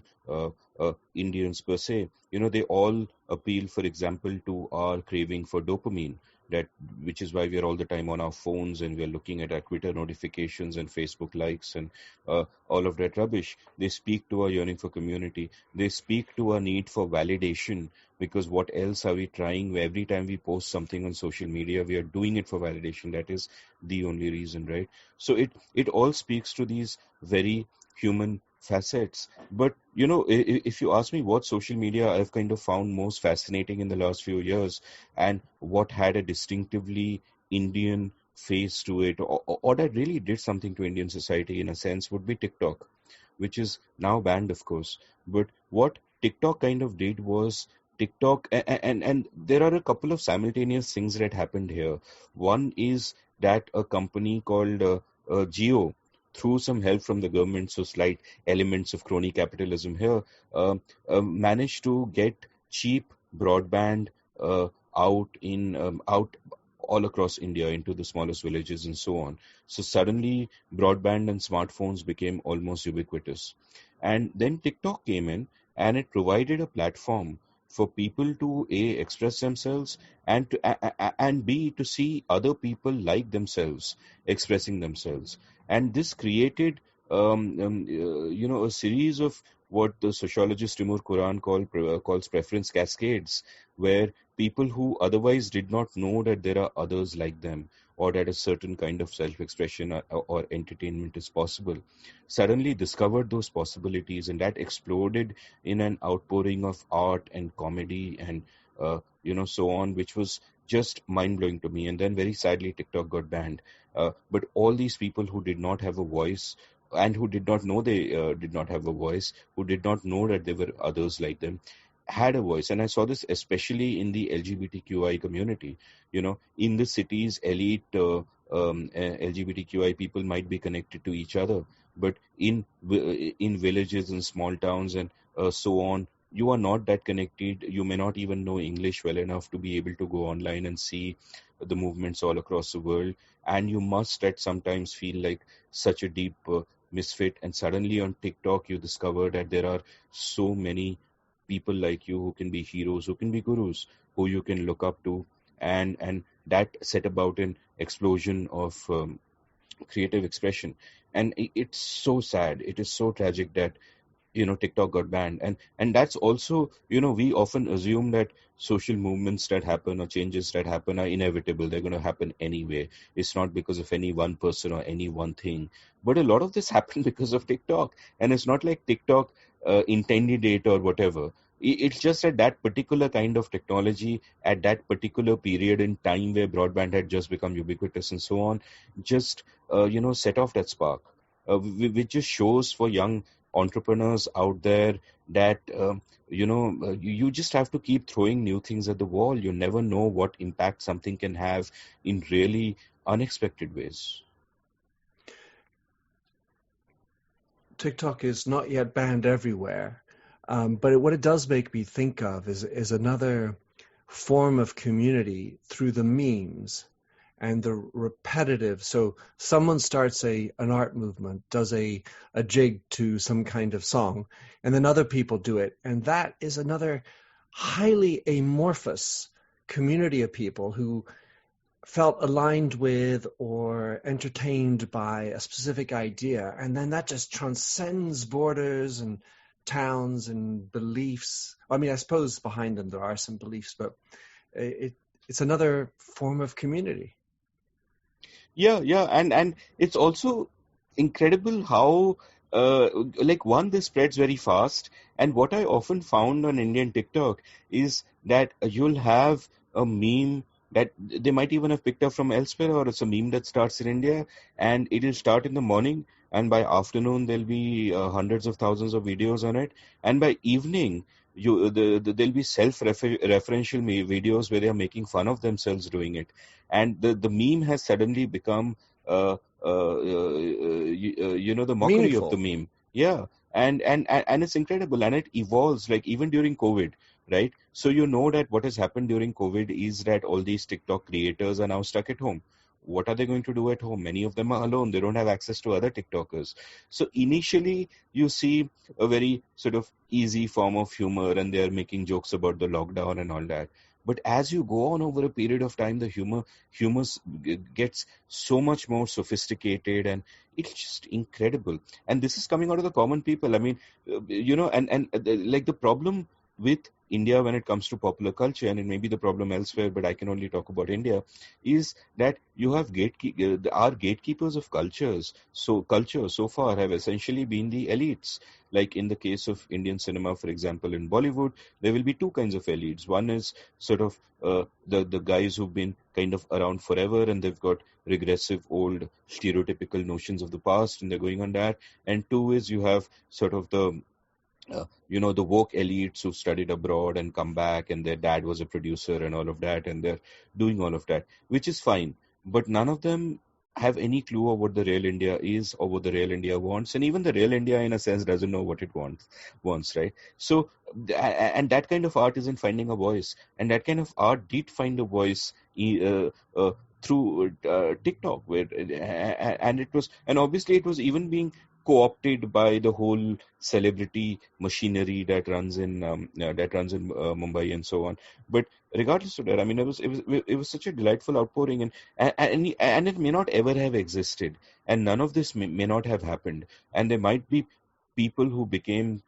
Indians per se. They all appeal, for example, to our craving for dopamine, that which is why we are all the time on our phones and we are looking at our Twitter notifications and Facebook likes and all of that rubbish. They speak to our yearning for community. They speak to our need for validation, because what else are we trying? Every time we post something on social media, we are doing it for validation. That is the only reason, right? So it all speaks to these very human facets. But if you ask me what social media I've kind of found most fascinating in the last few years, and what had a distinctively Indian face to it, or that really did something to Indian society in a sense, would be TikTok, which is now banned, of course. But what TikTok kind of did was TikTok, and there are a couple of simultaneous things that happened here. One is that a company called Geo, through some help from the government, so slight elements of crony capitalism here, managed to get cheap broadband out all across India into the smallest villages and so on. So suddenly, broadband and smartphones became almost ubiquitous. And then TikTok came in, and it provided a platform for people to A, express themselves, and and B, to see other people like themselves expressing themselves. And this created a series of what the sociologist Timur Kuran calls preference cascades, where people who otherwise did not know that there are others like them, or that a certain kind of self-expression or entertainment is possible, suddenly discovered those possibilities, and that exploded in an outpouring of art and comedy and so on, which was just mind-blowing to me. And then very sadly, TikTok got banned. But all these people who did not have a voice, and who did not know they did not have a voice, who did not know that there were others like them, had a voice. And I saw this especially in the LGBTQI community. In the cities, elite LGBTQI people might be connected to each other, but in villages and small towns and so on, you are not that connected. You may not even know English well enough to be able to go online and see the movements all across the world. And you must at sometimes feel like such a deep misfit. And suddenly on TikTok, you discover that there are so many people like you who can be heroes, who can be gurus, who you can look up to. And that set about an explosion of creative expression. And it's so sad. It is so tragic that TikTok got banned. And that's also, we often assume that social movements that happen or changes that happen are inevitable. They're going to happen anyway. It's not because of any one person or any one thing, but a lot of this happened because of TikTok. And it's not like TikTok intended it or whatever. It's just that that particular kind of technology at that particular period in time where broadband had just become ubiquitous and so on, just set off that spark, which just shows for young entrepreneurs out there that you just have to keep throwing new things at the wall. You never know what impact something can have in really unexpected ways. TikTok is not yet banned everywhere, but what it does make me think of is another form of community through the memes and the repetitive. So someone starts an art movement, does a jig to some kind of song, and then other people do it. And that is another highly amorphous community of people who felt aligned with or entertained by a specific idea. And then that just transcends borders and towns and beliefs. I mean, I suppose behind them there are some beliefs, but it's another form of community. Yeah, and it's also incredible how this spreads very fast. And what I often found on Indian TikTok is that you'll have a meme that they might even have picked up from elsewhere, or it's a meme that starts in India, and it'll start in the morning, and by afternoon there'll be hundreds of thousands of videos on it, and by evening there'll be self-referential videos where they are making fun of themselves doing it. And the meme has suddenly become the mockery of the Meaningful. meme. Yeah. And it's incredible, and it evolves, like even during COVID, right? So that what has happened during COVID is that all these TikTok creators are now stuck at home. What are they going to do at home? Many of them are alone. They don't have access to other TikTokers. So initially you see a very sort of easy form of humor, and they're making jokes about the lockdown and all that. But as you go on over a period of time, the humor gets so much more sophisticated, and it's just incredible. And this is coming out of the common people. I mean, like the problem with India when it comes to popular culture, and it may be the problem elsewhere, but I can only talk about India, is that you have our gatekeepers of cultures. So culture so far have essentially been the elites. Like in the case of Indian cinema, for example, in Bollywood, there will be two kinds of elites. One is sort of the guys who've been kind of around forever, and they've got regressive old stereotypical notions of the past, and they're going on that. And two is you have sort of the woke elites who studied abroad and come back, and their dad was a producer and all of that, and they're doing all of that, which is fine. But none of them have any clue of what the real India is or what the real India wants. And even the real India, in a sense, doesn't know what it wants, right? So, and that kind of art isn't finding a voice. And that kind of art did find a voice through TikTok, and it was, and obviously it was even being co-opted by the whole celebrity machinery that runs in Mumbai and so on. But regardless of that, I mean, it was such a delightful outpouring, and it may not ever have existed, and none of this may not have happened, and there might be people who became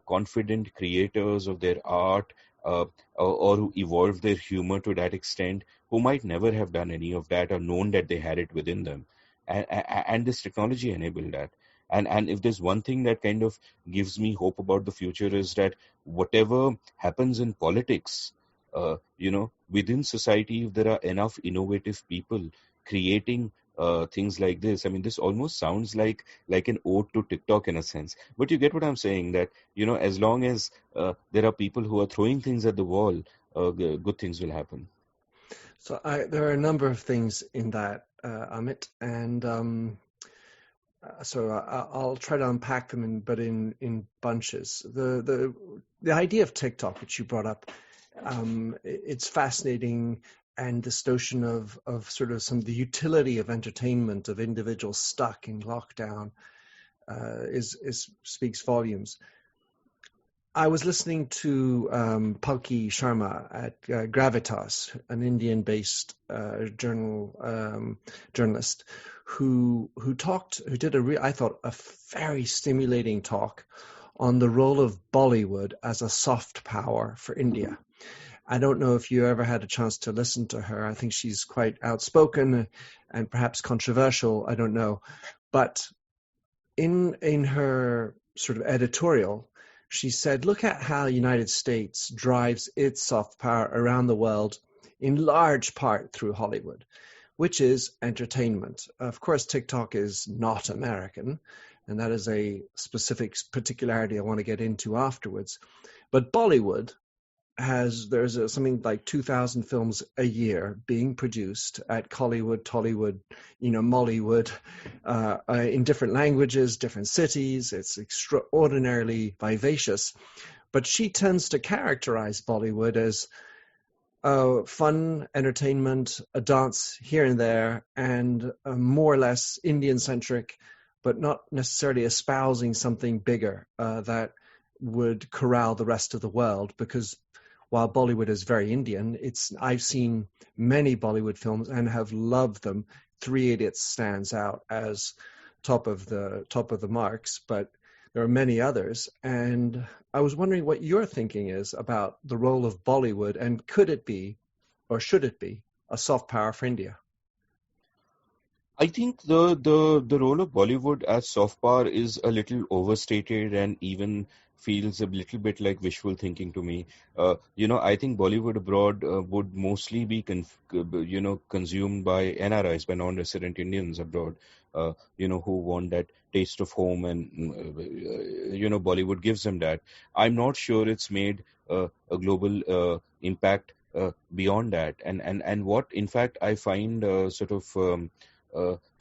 confident creators of their art, or who evolved their humor to that extent, who might never have done any of that or known that they had it within them, and this technology enabled that. And if there's one thing that kind of gives me hope about the future, is that whatever happens in politics, within society, if there are enough innovative people creating things like this. I mean, this almost sounds like an ode to TikTok in a sense. But you get what I'm saying, that as long as there are people who are throwing things at the wall, good things will happen. So there are a number of things in that, Amit, and I'll try to unpack them, but in bunches. The idea of TikTok, which you brought up, it's fascinating, and this notion of sort of some of the utility of entertainment of individuals stuck in lockdown is speaks volumes. I was listening to Palki Sharma at Gravitas, an Indian-based journalist, who did I thought, a very stimulating talk on the role of Bollywood as a soft power for India. I don't know if you ever had a chance to listen to her. I think she's quite outspoken and perhaps controversial. I don't know, but in her sort of editorial, she said, look at how the United States drives its soft power around the world in large part through Hollywood, which is entertainment. Of course, TikTok is not American, and that is a specific particularity I want to get into afterwards. But Bollywood there's something like 2,000 films a year being produced at Collywood, Tollywood, Mollywood, in different languages, different cities. It's extraordinarily vivacious. But she tends to characterize Bollywood as fun, entertainment, a dance here and there, and more or less Indian-centric, but not necessarily espousing something bigger that would corral the rest of the world, because while Bollywood is very Indian, I've seen many Bollywood films and have loved them. Three Idiots stands out as top of the marks, but there are many others. And I was wondering what your thinking is about the role of Bollywood, and could it be, or should it be, a soft power for India? I think the role of Bollywood as soft power is a little overstated and even feels a little bit like wishful thinking to me. I think Bollywood abroad would mostly be consumed by NRIs, by non-resident Indians abroad, who want that taste of home, and Bollywood gives them that. I'm not sure it's made a global impact beyond that, and what in fact I find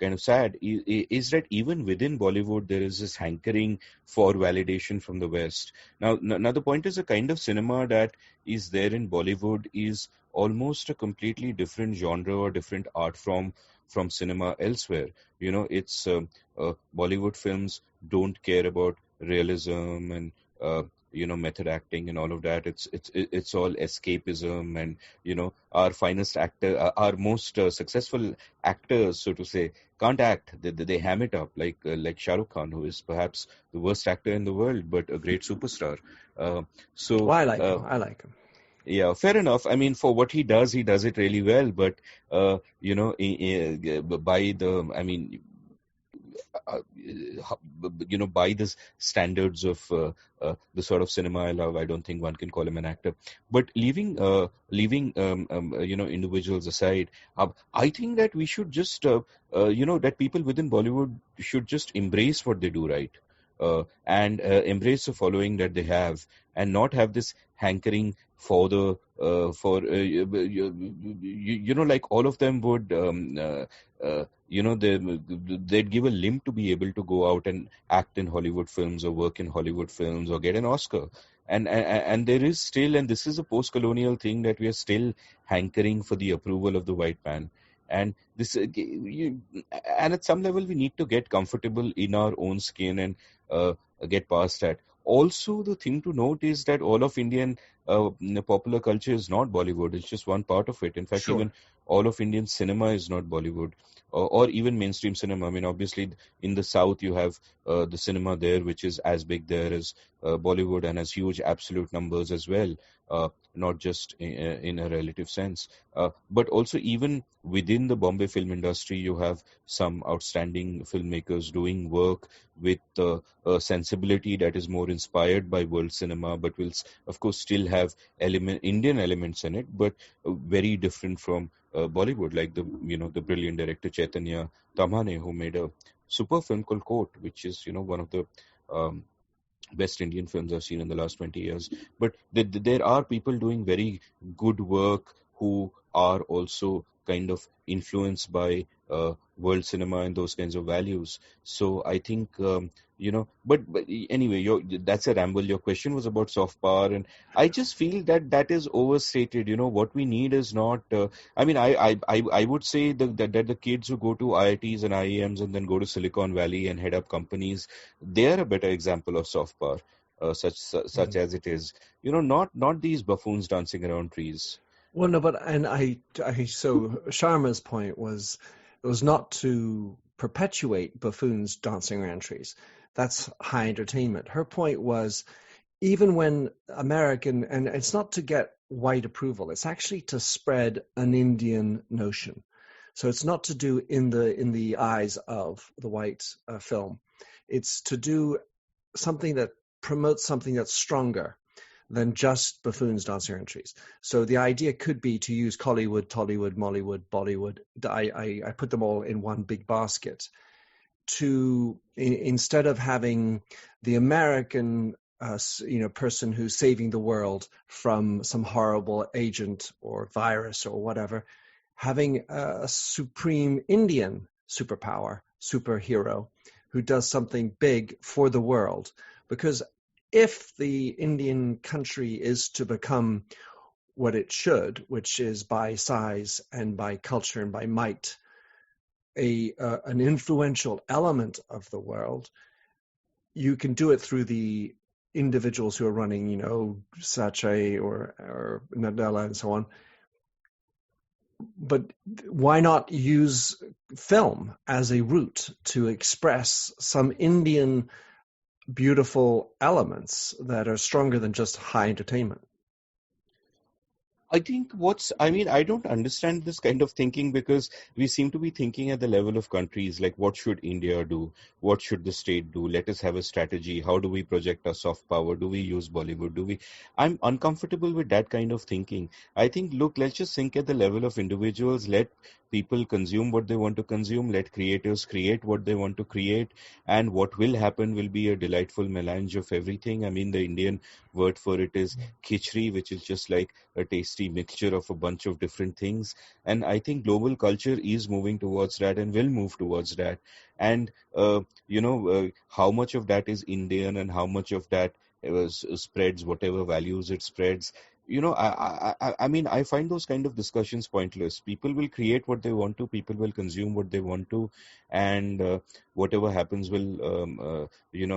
kind of sad is that even within Bollywood there is this hankering for validation from the West. Now the point is, the kind of cinema that is there in Bollywood is almost a completely different genre or different art from cinema elsewhere. It's Bollywood films don't care about realism and method acting and all of that. It's all escapism, and our finest actor, our most successful actors, so to say, can't act. They ham it up like Shah Rukh Khan, who is perhaps the worst actor in the world, but a great superstar. Well, I like him. Yeah, fair enough. I mean, for what he does it really well. But by the standards of the sort of cinema I love, I don't think one can call him an actor. But leaving individuals aside, I think that we should just that people within Bollywood should just embrace what they do right, and embrace the following that they have, and not have this hankering for the like all of them would they'd give a limb to be able to go out and act in Hollywood films or work in Hollywood films or get an Oscar. And there is still, and this is a post-colonial thing, that we are still hankering for the approval of the white man. And this, and at some level, we need to get comfortable in our own skin and get past that. Also, the thing to note is that all of Indian popular culture is not Bollywood. It's just one part of it. In fact, even all of Indian cinema is not Bollywood, or even mainstream cinema. I mean, obviously, in the South, you have the cinema there, which is as big there as Bollywood and has huge absolute numbers as well, not just in a relative sense. But also, even within the Bombay film industry, you have some outstanding filmmakers doing work with a sensibility that is more inspired by world cinema, but will, of course, still have Indian elements in it, but very different from Bollywood, like the brilliant director Chaitanya Tamhane, who made a super film called Court, which is one of the best Indian films I've seen in the last 20 years. But there are people doing very good work who are also kind of influenced by world cinema and those kinds of values. So I think, but anyway, that's a ramble. Your question was about soft power, and I just feel that is overstated. What we need is not. I mean, I would say that the kids who go to IITs and IIMs and then go to Silicon Valley and head up companies, they are a better example of soft power, such as it is. Not these buffoons dancing around trees. Well, no, but so Sharma's point was it was not to perpetuate buffoons dancing around trees. That's high entertainment. Her point was even when American, and it's not to get white approval, it's actually to spread an Indian notion. So it's not to do in the eyes of the white film. It's to do something that promotes something that's stronger than just buffoons dancing around trees. So the idea could be to use Collywood, Tollywood, Mollywood, Bollywood. I put them all in one big basket to instead of having the American person who's saving the world from some horrible agent or virus or whatever, having a supreme Indian superhero who does something big for the world. Because if the Indian country is to become what it should, which is by size and by culture and by might, an influential element of the world, you can do it through the individuals who are running, Sache or Nadella and so on. But why not use film as a route to express some Indian beautiful elements that are stronger than just high entertainment? I think I don't understand this kind of thinking because we seem to be thinking at the level of countries, like what should India do? What should the state do? Let us have a strategy. How do we project our soft power? Do we use Bollywood? I'm uncomfortable with that kind of thinking. I think, look, let's just think at the level of individuals. Let people consume what they want to consume. Let creators create what they want to create. And what will happen will be a delightful melange of everything. I mean, the Indian word for it is khichdi, which is just like a tasty mixture of a bunch of different things. And I think global culture is moving towards that and will move towards that. And, how much of that is Indian and how much of that spreads whatever values it spreads. I mean, I find those kind of discussions pointless. People will create what they want to, people will consume what they want to, and whatever happens will,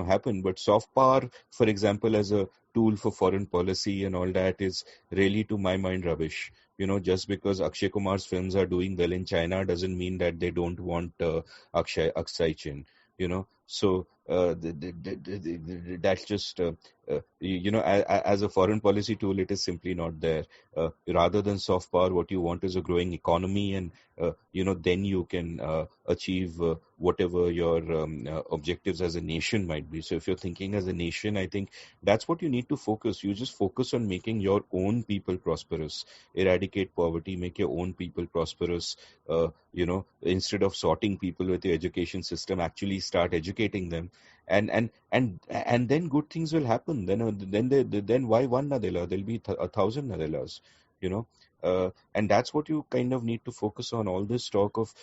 happen. But soft power, for example, as a tool for foreign policy and all that is really, to my mind, rubbish. Just because Akshay Kumar's films are doing well in China doesn't mean that they don't want Akshay Chin. So that's just as a foreign policy tool, it is simply not there. Rather than soft power, what you want is a growing economy, and then you can achieve whatever your objectives as a nation might be. So if you're thinking as a nation, I think that's what you need to focus. You just focus on making your own people prosperous, eradicate poverty, make your own people prosperous. Instead of sorting people with the education system, actually start educating them, and then good things will happen. Then why one Nadella? There'll be 1,000 Nadellas. And that's what you kind of need to focus on. All this talk of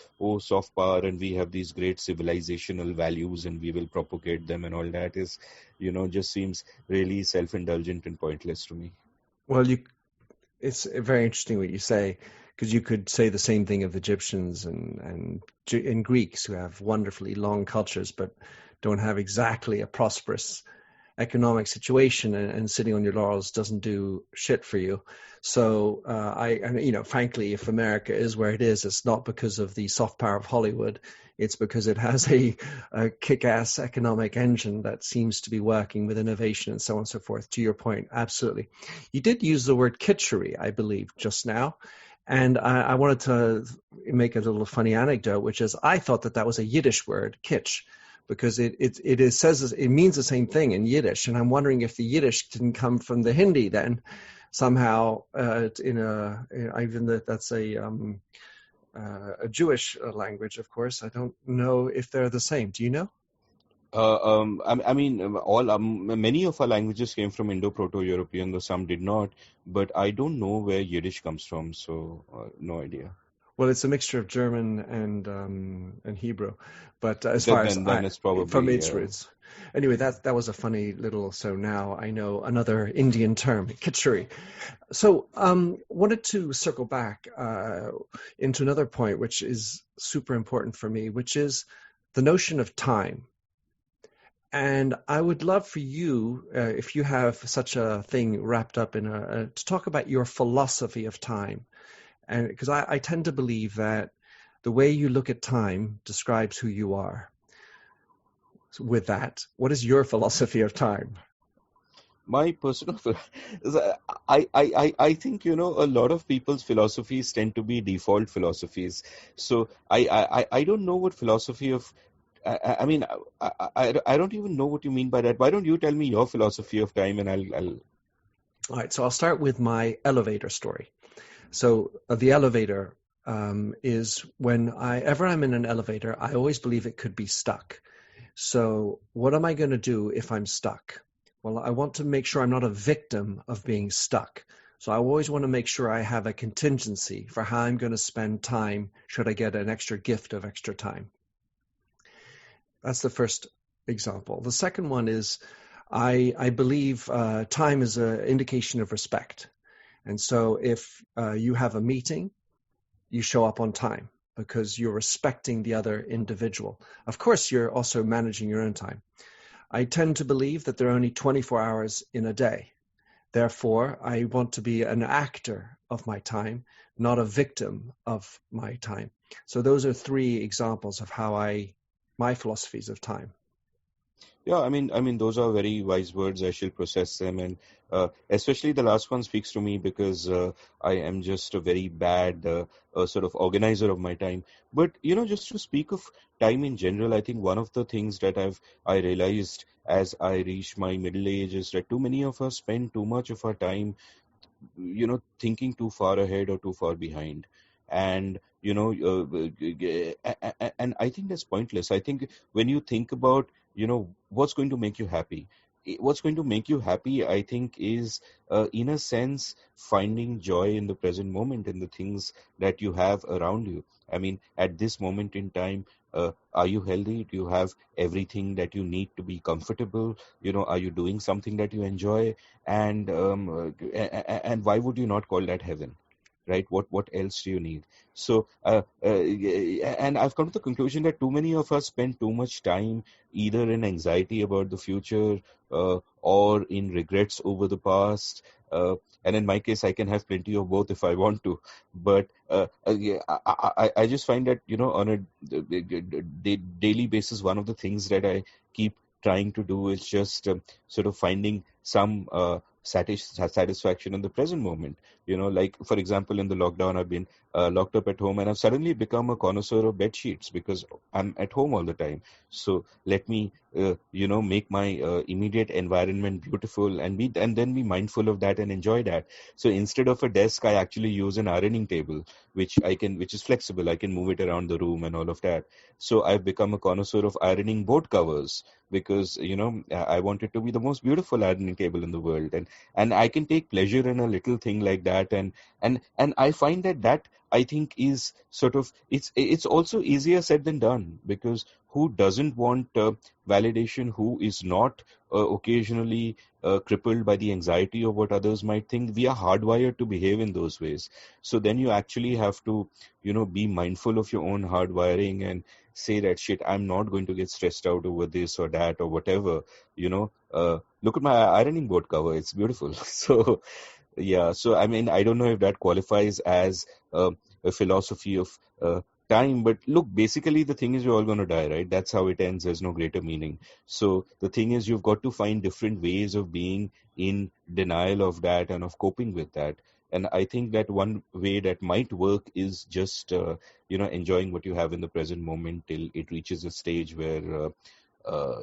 soft power and we have these great civilizational values and we will propagate them and all that is, just seems really self-indulgent and pointless to me. Well, it's very interesting what you say, because you could say the same thing of Egyptians and Greeks, who have wonderfully long cultures but don't have exactly a prosperous economic situation, and sitting on your laurels doesn't do shit for you. So frankly, if America is where it is, it's not because of the soft power of Hollywood. It's because it has a kick-ass economic engine that seems to be working with innovation and so on and so forth. To your point, absolutely. You did use the word kitschery, I believe, just now. And I wanted to make a little funny anecdote, which is I thought that was a Yiddish word, kitsch, because it says it means the same thing in Yiddish, and I'm wondering if the Yiddish didn't come from the Hindi then somehow. Even that's a Jewish language, of course. I don't know if they're the same. Do you know? Many of our languages came from Indo-Proto-European, though some did not. But I don't know where Yiddish comes from, so no idea. Well, it's a mixture of German and Hebrew, but as far as Then it's from probably its roots. Anyway, that was a funny little. So now I know another Indian term, kitchery. So wanted to circle back into another point, which is super important for me, which is the notion of time. And I would love for you, if you have such a thing wrapped up in to talk about your philosophy of time. And because I tend to believe that the way you look at time describes who you are. So with that, what is your philosophy of time? my personal I think a lot of people's philosophies tend to be default philosophies. So I don't know what philosophy of I mean I don't even know what you mean by that. Why don't you tell me your philosophy of time, and I'll All right, so I'll start with my elevator story. So the elevator is whenever I'm in an elevator, I always believe it could be stuck. So what am I going to do if I'm stuck? Well, I want to make sure I'm not a victim of being stuck. So I always want to make sure I have a contingency for how I'm going to spend time should I get an extra gift of extra time. That's the first example. The second one is I believe time is an indication of respect. And so if you have a meeting, you show up on time because you're respecting the other individual. Of course, you're also managing your own time. I tend to believe that there are only 24 hours in a day. Therefore, I want to be an actor of my time, not a victim of my time. So those are three examples of how my philosophies of time. Yeah, I mean, those are very wise words. I shall process them, and especially the last one speaks to me because I am just a very bad sort of organizer of my time. But just to speak of time in general, I think one of the things that I realized as I reached my middle age is that too many of us spend too much of our time thinking too far ahead or too far behind. And and I think that's pointless. I think when you think about what's going to make you happy, what's going to make you happy, I think, is in a sense finding joy in the present moment, in the things that you have around you. I mean, at this moment in time, are you healthy? Do you have everything that you need to be comfortable? Are you doing something that you enjoy? And and why would you not call that heaven, right? What else do you need? So and I've come to the conclusion that too many of us spend too much time either in anxiety about the future, or in regrets over the past. And in my case, I can have plenty of both if I want to. But yeah, I just find that on a daily basis, one of the things that I keep trying to do is just sort of finding some satisfaction in the present moment. Like, for example, in the lockdown, I've been locked up at home, and I've suddenly become a connoisseur of bed sheets because I'm at home all the time. So let me make my immediate environment beautiful, and then be mindful of that and enjoy that. So instead of a desk, I actually use an ironing table, which is flexible. I can move it around the room and all of that. So I've become a connoisseur of ironing board covers because I want it to be the most beautiful ironing table in the world, and I can take pleasure in a little thing like that. And I find that I think is sort of, it's also easier said than done, because who doesn't want validation? Who is not occasionally crippled by the anxiety of what others might think? We are hardwired to behave in those ways. So then you actually have to be mindful of your own hardwiring and say that, shit, I'm not going to get stressed out over this or that or whatever. Look at my ironing board cover, it's beautiful. So yeah, so I mean, I don't know if that qualifies as a philosophy of time, but look, basically the thing is we're all going to die, right? That's how it ends. There's no greater meaning. So the thing is, you've got to find different ways of being in denial of that and of coping with that. And I think that one way that might work is just enjoying what you have in the present moment till it reaches a stage where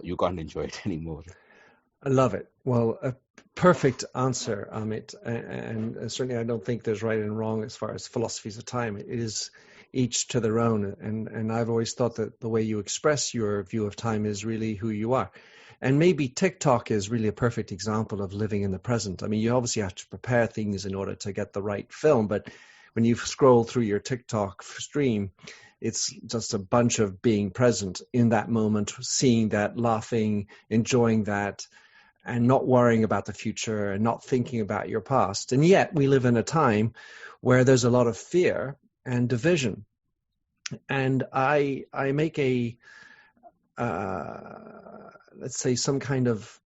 you can't enjoy it anymore. I love it. Well, a perfect answer, Amit. And certainly I don't think there's right and wrong as far as philosophies of time. It is each to their own. And I've always thought that the way you express your view of time is really who you are. And maybe TikTok is really a perfect example of living in the present. I mean, you obviously have to prepare things in order to get the right film, but when you scroll through your TikTok stream, it's just a bunch of being present in that moment, seeing that, laughing, enjoying that, and not worrying about the future and not thinking about your past. And yet we live in a time where there's a lot of fear and division. And I make let's say, some kind of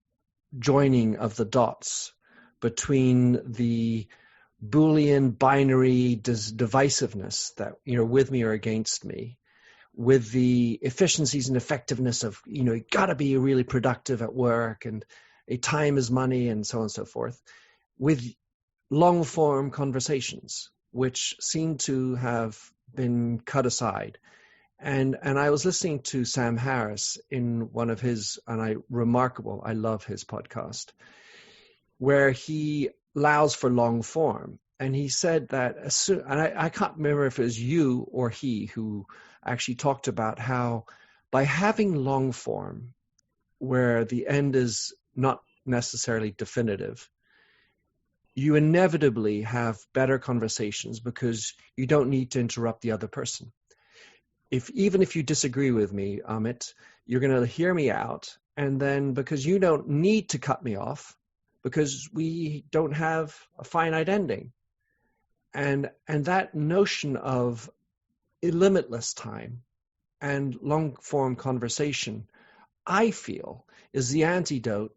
joining of the dots between the Boolean binary divisiveness that you're with me or against me, with the efficiencies and effectiveness of, you got to be really productive at work and a time is money and so on and so forth, with long form conversations, which seem to have been cut aside. And I was listening to Sam Harris in one of his, and I love his podcast, where he allows for long form. And he said that and I can't remember if it was you or he who actually talked about how by having long form, where the end is not necessarily definitive, you inevitably have better conversations because you don't need to interrupt the other person. Even if you disagree with me, Amit, you're going to hear me out. And then because you don't need to cut me off, because we don't have a finite ending. And that notion of limitless time and long form conversation, I feel, is the antidote,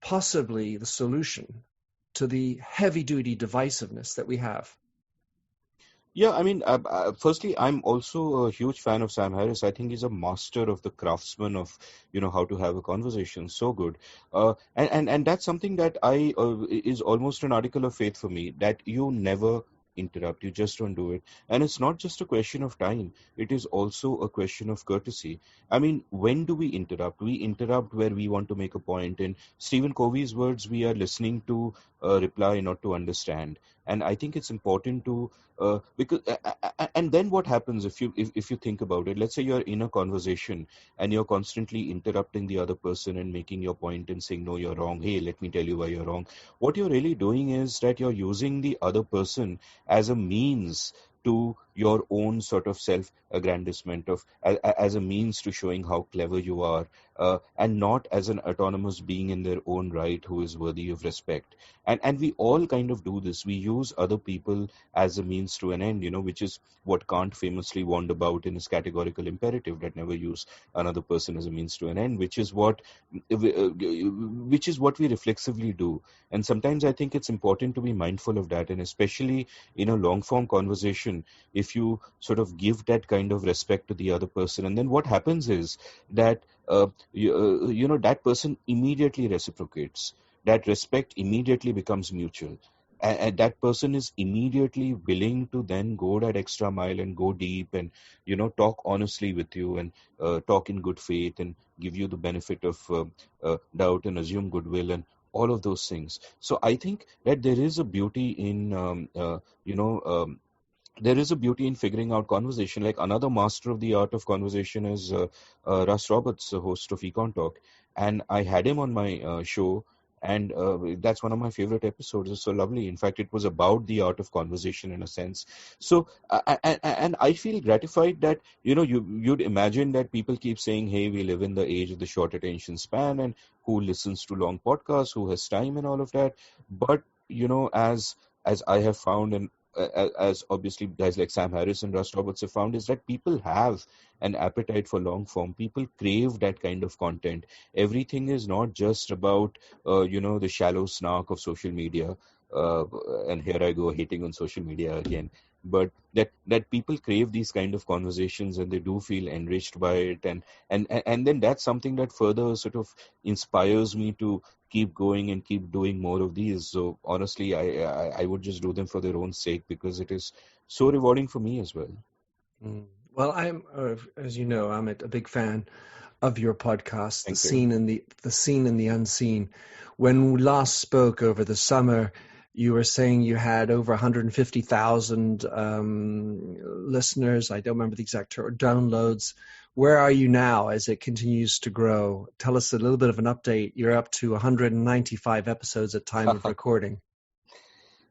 possibly the solution to the heavy duty divisiveness that we have. Yeah, I mean, firstly, I'm also a huge fan of Sam Harris. I think he's a master of the craftsman of, how to have a conversation. So good. And that's something that is almost an article of faith for me, that you never interrupt. You just don't do it. And it's not just a question of time. It is also a question of courtesy. I mean, when do we interrupt? We interrupt where we want to make a point. In Stephen Covey's words, we are listening to reply, not to understand. And I think it's important to because and then what happens if you think about it? Let's say you're in a conversation and you're constantly interrupting the other person and making your point and saying, no, you're wrong. Hey, let me tell you why you're wrong. What you're really doing is that you're using the other person as a means to your own sort of self-aggrandizement, as a means to showing how clever you are, and not as an autonomous being in their own right who is worthy of respect. And we all kind of do this. We use other people as a means to an end, which is what Kant famously warned about in his categorical imperative, that never use another person as a means to an end, which is what we reflexively do. And sometimes I think it's important to be mindful of that, and especially in a long form conversation, if you sort of give that kind of respect to the other person, and then what happens is that that person immediately reciprocates. That respect immediately becomes mutual, and that person is immediately willing to then go that extra mile and go deep and talk honestly with you and talk in good faith and give you the benefit of doubt and assume goodwill and all of those things. So I think that there is a beauty in there is a beauty in figuring out conversation. Like, another master of the art of conversation is Russ Roberts, the host of Econ Talk. And I had him on my show, and that's one of my favorite episodes. It's so lovely. In fact, it was about the art of conversation in a sense. So, and I feel gratified that, you'd imagine that people keep saying, hey, we live in the age of the short attention span, and who listens to long podcasts, who has time and all of that. But, as I have found, and as obviously guys like Sam Harris and Russ Roberts have found, is that people have an appetite for long form. People crave that kind of content. Everything is not just about, the shallow snark of social media. And here I go hating on social media again. But that people crave these kind of conversations, and they do feel enriched by it, and then that's something that further sort of inspires me to keep going and keep doing more of these. So honestly, I would just do them for their own sake, because it is so rewarding for me as well. Well, I'm, as you know, I'm a big fan of your podcast, Thank you. The Seen and the Unseen. When we last spoke over the summer, you were saying you had over 150,000 listeners. I don't remember the exact term, downloads. Where are you now as it continues to grow? Tell us a little bit of an update. You're up to 195 episodes at time of recording.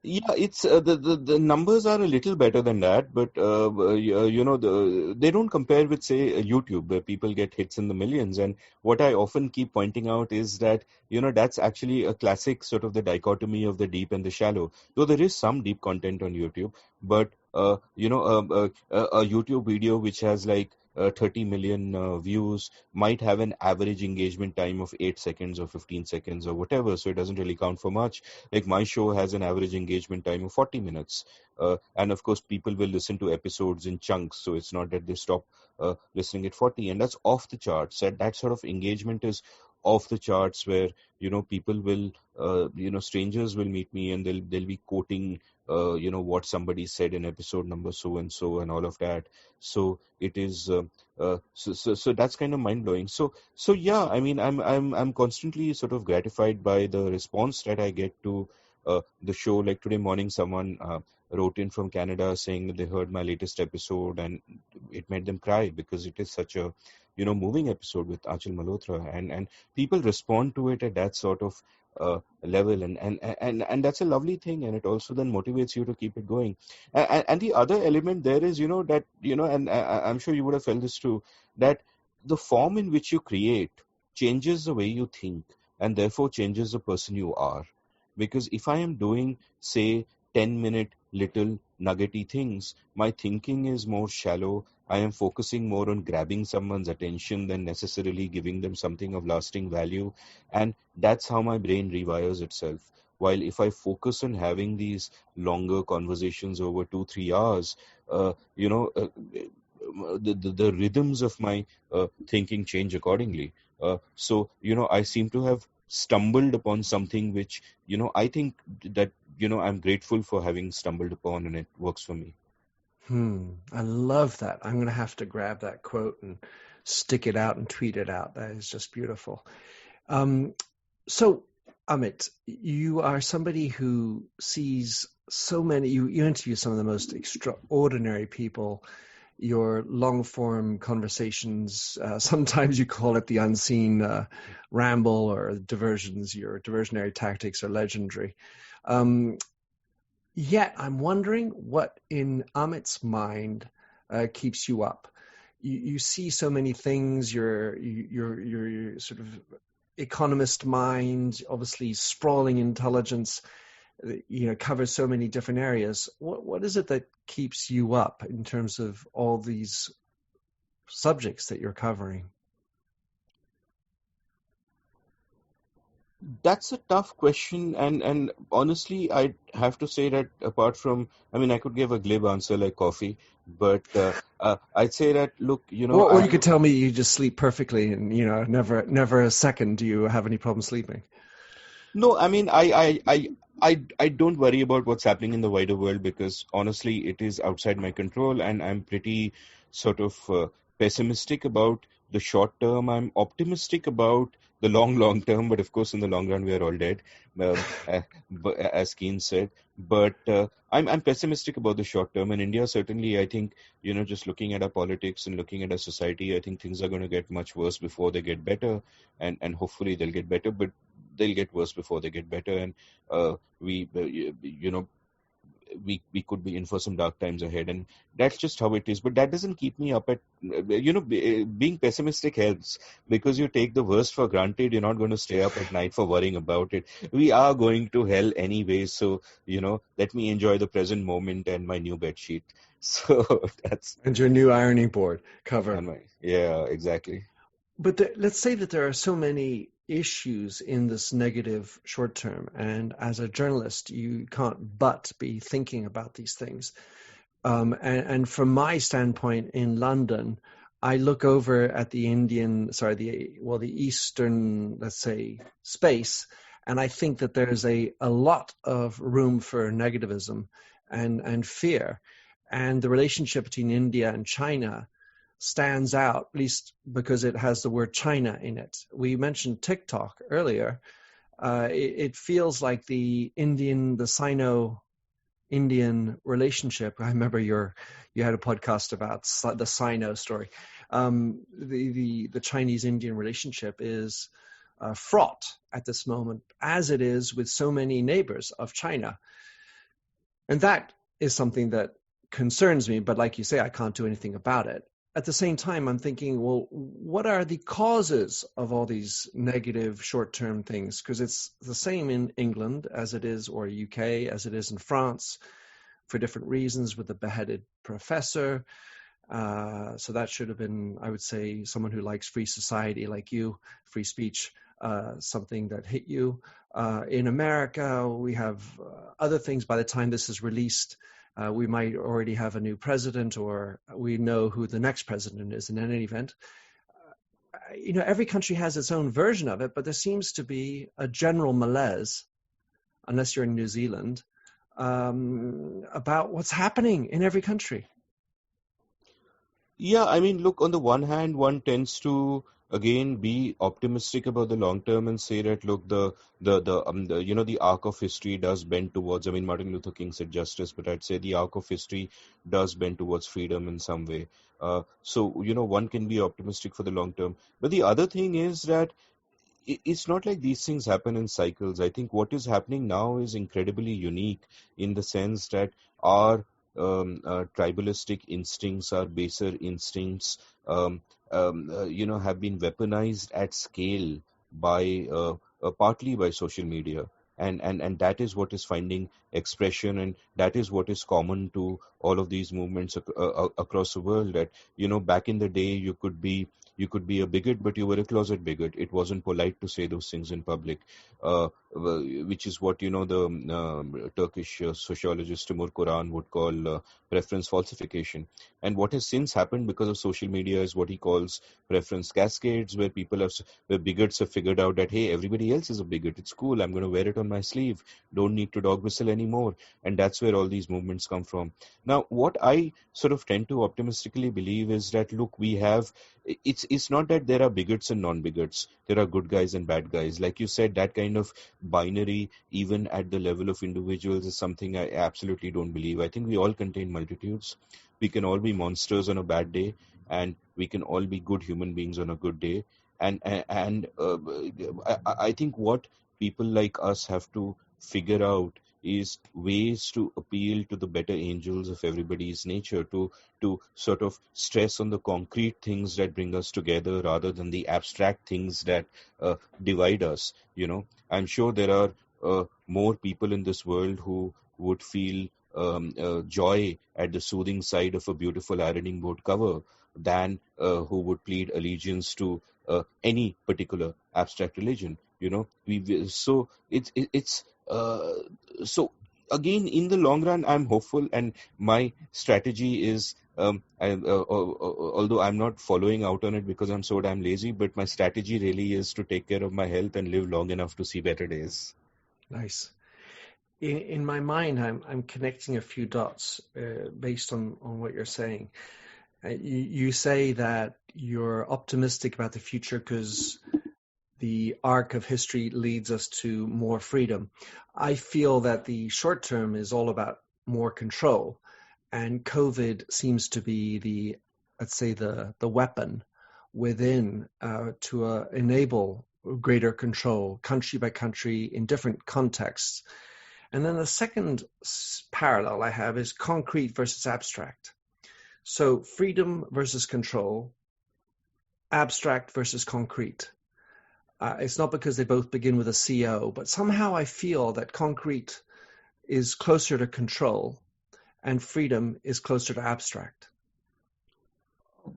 Yeah, it's the numbers are a little better than that, but they don't compare with say YouTube where people get hits in the millions. And what I often keep pointing out is that that's actually a classic sort of the dichotomy of the deep and the shallow. Though there is some deep content on YouTube, but a YouTube video which has like 30 million views might have an average engagement time of 8 seconds or 15 seconds or whatever, so it doesn't really count for much. Like my show has an average engagement time of 40 minutes. And of course, people will listen to episodes in chunks. So it's not that they stop listening at 40. And that's off the charts. That sort of engagement is off the charts where, people will, strangers will meet me and they'll be quoting, what somebody said in episode number so and all of that. So it is, so that's kind of mind blowing. So yeah, I mean, I'm constantly sort of gratified by the response that I get to the show. Like today morning, someone wrote in from Canada saying that they heard my latest episode and it made them cry because it is such a moving episode with Achal Malhotra, and people respond to it at that sort of level, and that's a lovely thing, and it also then motivates you to keep it going. And the other element there is that and I'm sure you would have felt this too, that the form in which you create changes the way you think and therefore changes the person you are. Because if I am doing, say, 10-minute little nuggety things, my thinking is more shallow. I am focusing more on grabbing someone's attention than necessarily giving them something of lasting value. And that's how my brain rewires itself. While if I focus on having these longer conversations over 2-3 hours, the rhythms of my thinking change accordingly. So I seem to have stumbled upon something which, I think that, I'm grateful for having stumbled upon, and it works for me. I love that. I'm going to have to grab that quote and stick it out and tweet it out. That is just beautiful. So, Amit, you are somebody who sees so many, you interview some of the most extraordinary people. Your long-form conversations, sometimes you call it the unseen ramble or diversions. Your diversionary tactics are legendary. Yet I'm wondering what in Amit's mind keeps you up. You see so many things. Your sort of economist mind, obviously sprawling intelligence, covers so many different areas. What is it that keeps you up in terms of all these subjects that you're covering? That's a tough question, and honestly, I have to say that apart from, I mean, I could give a glib answer like coffee, but I'd say that, look, Or you could tell me you just sleep perfectly, and never a second do you have any problem sleeping. No, I mean, I don't worry about what's happening in the wider world because honestly, it is outside my control, and I'm pretty sort of pessimistic about the short term. I'm optimistic about the long term, but of course, in the long run, we are all dead, as Keynes said. But I'm pessimistic about the short term. In India, certainly, I think, just looking at our politics and looking at our society, I think things are going to get much worse before they get better, and hopefully they'll get better. But they'll get worse before they get better, and we could be in for some dark times ahead, and that's just how it is. But that doesn't keep me up at being pessimistic helps because you take the worst for granted. You're not going to stay up at night for worrying about it. We are going to hell anyway, so let me enjoy the present moment and my new bed sheet. So that's and your new ironing board cover. Yeah, exactly. But let's say that there are so many issues in this negative short term, and as a journalist, you can't but be thinking about these things. And from my standpoint in London, I look over at the Eastern, let's say, space, and I think that there's a lot of room for negativism and fear. And the relationship between India and China stands out, at least because it has the word China in it. We mentioned TikTok earlier. It feels like the Sino-Indian relationship. I remember you had a podcast about the Sino story. The Chinese-Indian relationship is fraught at this moment, as it is with so many neighbors of China. And that is something that concerns me, but like you say, I can't do anything about it. At the same time, I'm thinking, well, what are the causes of all these negative short-term things? Because it's the same in England as it is, or UK as it is in France, for different reasons, with the beheaded professor. So that should have been, I would say, someone who likes free society like you, free speech, something that hit you. In America, we have other things. By the time this is released, we might already have a new president, or we know who the next president is. And in any event, every country has its own version of it, but there seems to be a general malaise, unless you're in New Zealand, about what's happening in every country. Yeah, I mean, look, on the one hand, one tends to again be optimistic about the long term and say that look, the arc of history does bend towards. I mean, Martin Luther King said justice, but I'd say the arc of history does bend towards freedom in some way. So one can be optimistic for the long term, but the other thing is that it's not like these things happen in cycles. I think what is happening now is incredibly unique in the sense that our tribalistic instincts, our baser instincts, have been weaponized at scale by partly by social media. And that is what is finding expression, and that is what is common to all of these movements across the world. That back in the day, you could be a bigot, but you were a closet bigot. It wasn't polite to say those things in public, which is what the Turkish sociologist Timur Kuran would call preference falsification. And what has since happened because of social media is what he calls preference cascades, where bigots have figured out that hey, everybody else is a bigot. It's cool. I'm going to wear it on my sleeve. Don't need to dog whistle anymore. And that's where all these movements come from. Now, what I sort of tend to optimistically believe is that look, it's not that there are bigots and non-bigots. There are good guys and bad guys. Like you said, that kind of binary, even at the level of individuals, is something I absolutely don't believe. I think we all contain multitudes. We can all be monsters on a bad day, and we can all be good human beings on a good day. And I think what people like us have to figure out is ways to appeal to the better angels of everybody's nature, to sort of stress on the concrete things that bring us together rather than the abstract things that divide us. I'm sure there are more people in this world who would feel joy at the soothing side of a beautiful ironing board cover than who would plead allegiance to any particular abstract religion. So it's so again, in the long run, I'm hopeful, and my strategy is, although I'm not following out on it because I'm so damn lazy, but my strategy really is to take care of my health and live long enough to see better days. Nice. In my mind, I'm connecting a few dots based on what you're saying. You say that you're optimistic about the future because the arc of history leads us to more freedom. I feel that the short term is all about more control, and COVID seems to be let's say the weapon within to enable greater control, country by country, in different contexts. And then the second parallel I have is concrete versus abstract. So freedom versus control, abstract versus concrete. It's not because they both begin with a CO, but somehow I feel that concrete is closer to control and freedom is closer to abstract.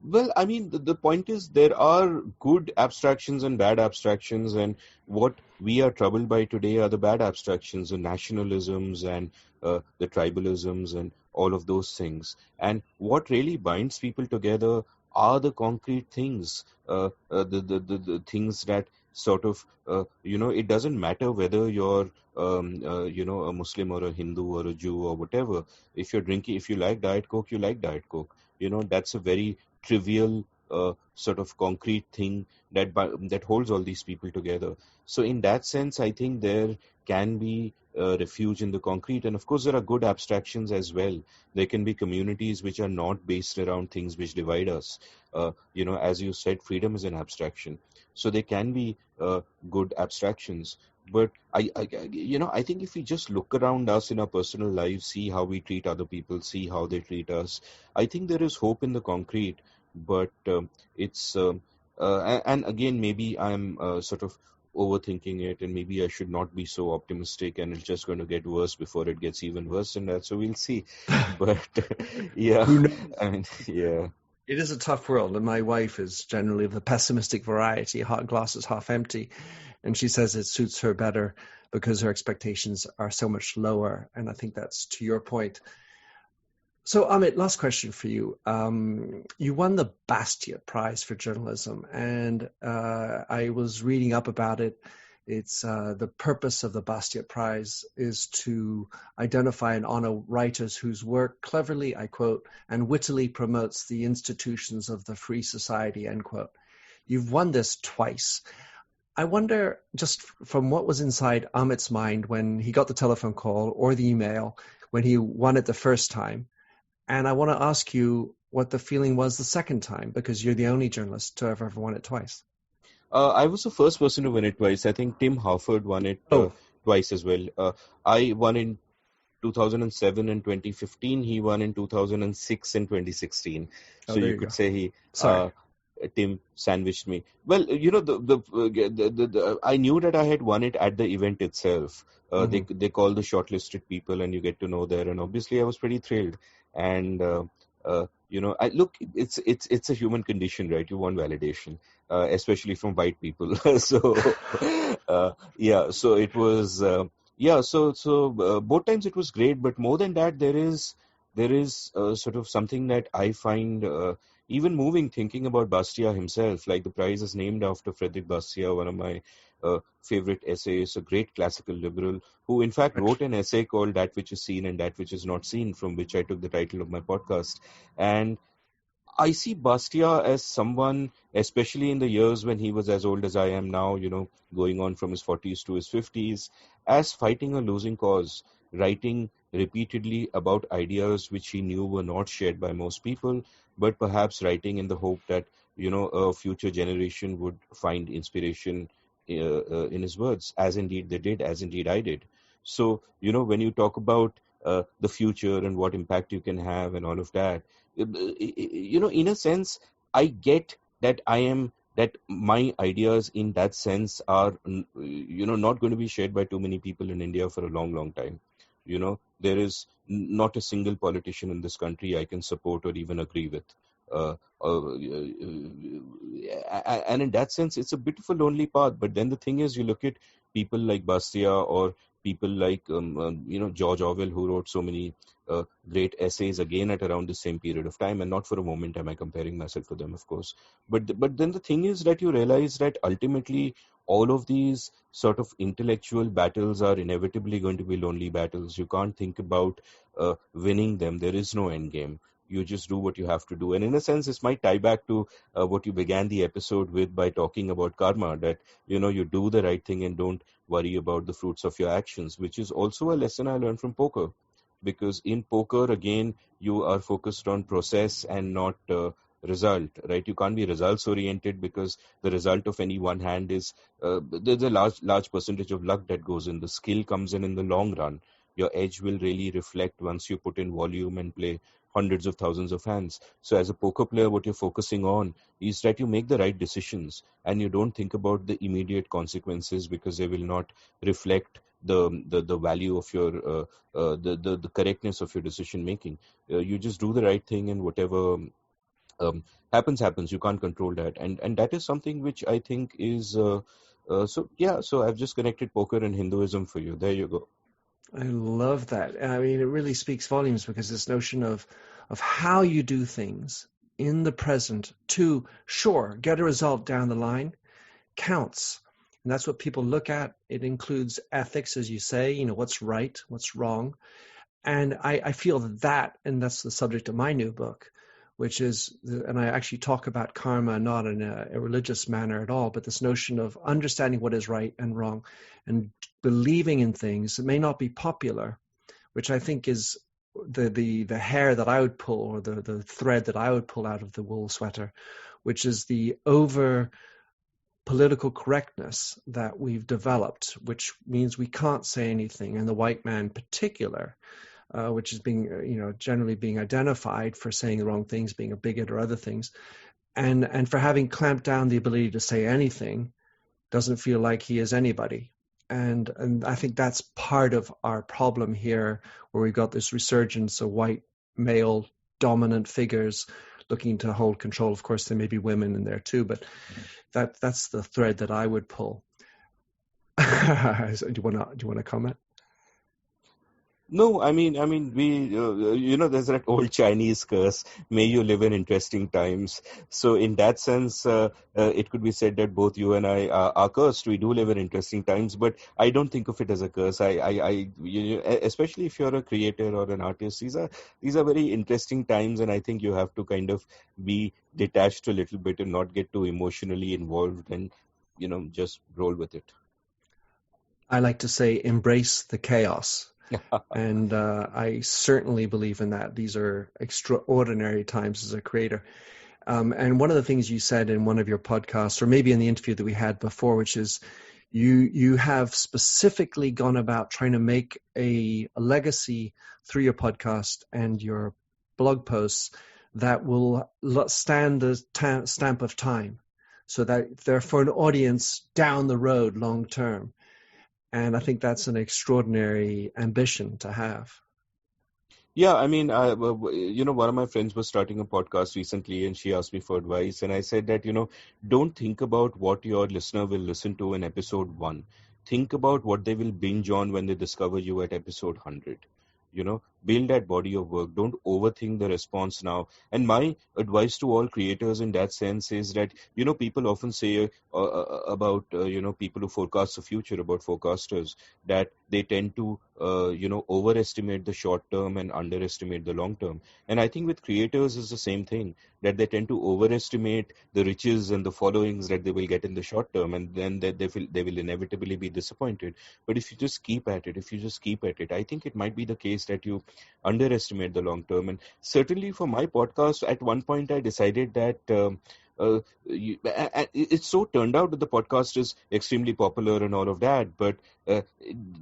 Well, I mean, the point is there are good abstractions and bad abstractions, and what we are troubled by today are the bad abstractions, the nationalisms and the tribalisms and all of those things. And what really binds people together are the concrete things, the things that sort of, it doesn't matter whether you're, a Muslim or a Hindu or a Jew or whatever. If you like Diet Coke, you like Diet Coke. That's a very trivial sort of concrete thing that holds all these people together. So in that sense, I think there can be refuge in the concrete. And of course, there are good abstractions as well. There can be communities which are not based around things which divide us. As you said, freedom is an abstraction. So there can be good abstractions. But I think if we just look around us in our personal lives, see how we treat other people, see how they treat us, I think there is hope in the concrete. But it's and again, maybe I'm sort of overthinking it, and maybe I should not be so optimistic, and it's just going to get worse before it gets even worse than that. So we'll see. But yeah, Who knows? I mean, yeah. It is a tough world, and my wife is generally of the pessimistic variety, hot glass is half empty, and she says it suits her better because her expectations are so much lower, and I think that's to your point. So, Amit, last question for you. You won the Bastiat Prize for journalism, and I was reading up about it. It's the purpose of the Bastiat Prize is to identify and honor writers whose work cleverly, I quote, and wittily promotes the institutions of the free society, end quote. You've won this twice. I wonder, just from what was inside Amit's mind when he got the telephone call or the email, when he won it the first time. And I want to ask you what the feeling was the second time, because you're the only journalist to have ever won it twice. I was the first person to win it twice. I think Tim Harford won it Oh, twice as well. I won in 2007 and 2015. He won in 2006 and 2016. oh, So there you you could go. say he Sorry. Tim sandwiched me. Well, I knew that I had won it at the event itself. Mm-hmm. They call the shortlisted people, and you get to know there. And obviously, I was pretty thrilled. And I look, it's a human condition, right? You want validation, especially from white people. So yeah, so it was. Yeah, so both times it was great, but more than that, there is sort of something that I find even moving, thinking about Bastiat himself. Like the prize is named after Frederick Bastiat, one of my favorite essayists, a great classical liberal, who in fact wrote an essay called "That Which Is Seen and That Which Is Not Seen," from which I took the title of my podcast. And I see Bastia as someone, especially in the years when he was as old as I am now, going on from his 40s to his 50s, as fighting a losing cause, writing repeatedly about ideas which he knew were not shared by most people, but perhaps writing in the hope that, a future generation would find inspiration in his words, as indeed they did, as indeed I did. So, when you talk about the future and what impact you can have and all of that, in a sense, I get that that my ideas in that sense are, not going to be shared by too many people in India for a long, long time. There is not a single politician in this country I can support or even agree with. Uh, and in that sense, it's a bit of a lonely path. But then the thing is, you look at people like Bastia or people like, George Orwell, who wrote so many great essays again at around the same period of time, and not for a moment am I comparing myself to them, of course. But then the thing is that you realize that ultimately all of these sort of intellectual battles are inevitably going to be lonely battles. You can't think about winning them. There is no end game. You just do what you have to do. And in a sense, this might tie back to what you began the episode with by talking about karma, that, you do the right thing and don't worry about the fruits of your actions, which is also a lesson I learned from poker. Because in poker, again, you are focused on process and not result, right? You can't be results oriented, because the result of any one hand is there's a large percentage of luck that goes in. The skill comes in the long run. Your edge will really reflect once you put in volume and play hundreds of thousands of hands. So as a poker player, what you're focusing on is that you make the right decisions and you don't think about the immediate consequences, because they will not reflect the value of your the correctness of your decision making. You just do the right thing, and whatever happens. You can't control that, and that is something which I think is so. Yeah, so I've just connected poker and Hinduism for you. There you go. I love that. I mean, it really speaks volumes, because this notion of how you do things in the present to, sure, get a result down the line counts. And that's what people look at. It includes ethics, as you say, what's right, what's wrong. And I feel that, and that's the subject of my new book, which is, and I actually talk about karma not in a religious manner at all, but this notion of understanding what is right and wrong and believing in things that may not be popular, which I think is the hair that I would pull, or the thread that I would pull out of the wool sweater, which is the over political correctness that we've developed, which means we can't say anything, and the white man in particular, which is being, generally being identified for saying the wrong things, being a bigot or other things, and for having clamped down the ability to say anything, doesn't feel like he is anybody. And I think that's part of our problem here, where we've got this resurgence of white male dominant figures looking to hold control. Of course, there may be women in there too, but that's the thread that I would pull. Do you want to comment? No, I mean, we, there's that old Chinese curse, may you live in interesting times. So in that sense, it could be said that both you and I are cursed. We do live in interesting times, but I don't think of it as a curse. Especially if you're a creator or an artist, these are very interesting times, and I think you have to kind of be detached a little bit and not get too emotionally involved, and, just roll with it. I like to say, embrace the chaos. And I certainly believe in that. These are extraordinary times as a creator. And one of the things you said in one of your podcasts, or maybe in the interview that we had before, which is you have specifically gone about trying to make a legacy through your podcast and your blog posts that will stand the stamp of time, so that they're for an audience down the road long term. And I think that's an extraordinary ambition to have. Yeah, I mean, one of my friends was starting a podcast recently, and she asked me for advice. And I said that, don't think about what your listener will listen to in episode 1. Think about what they will binge on when they discover you at episode 100. Build that body of work. Don't overthink the response now. And my advice to all creators in that sense is that, people often say about, people who forecast the future, about forecasters, that they tend to, overestimate the short term and underestimate the long term. And I think with creators is the same thing, that they tend to overestimate the riches and the followings that they will get in the short term, and then they will inevitably be disappointed. But if you just keep at it, I think it might be the case that you underestimate the long term. And certainly for my podcast, at one point I decided that it's so turned out that the podcast is extremely popular and all of that, but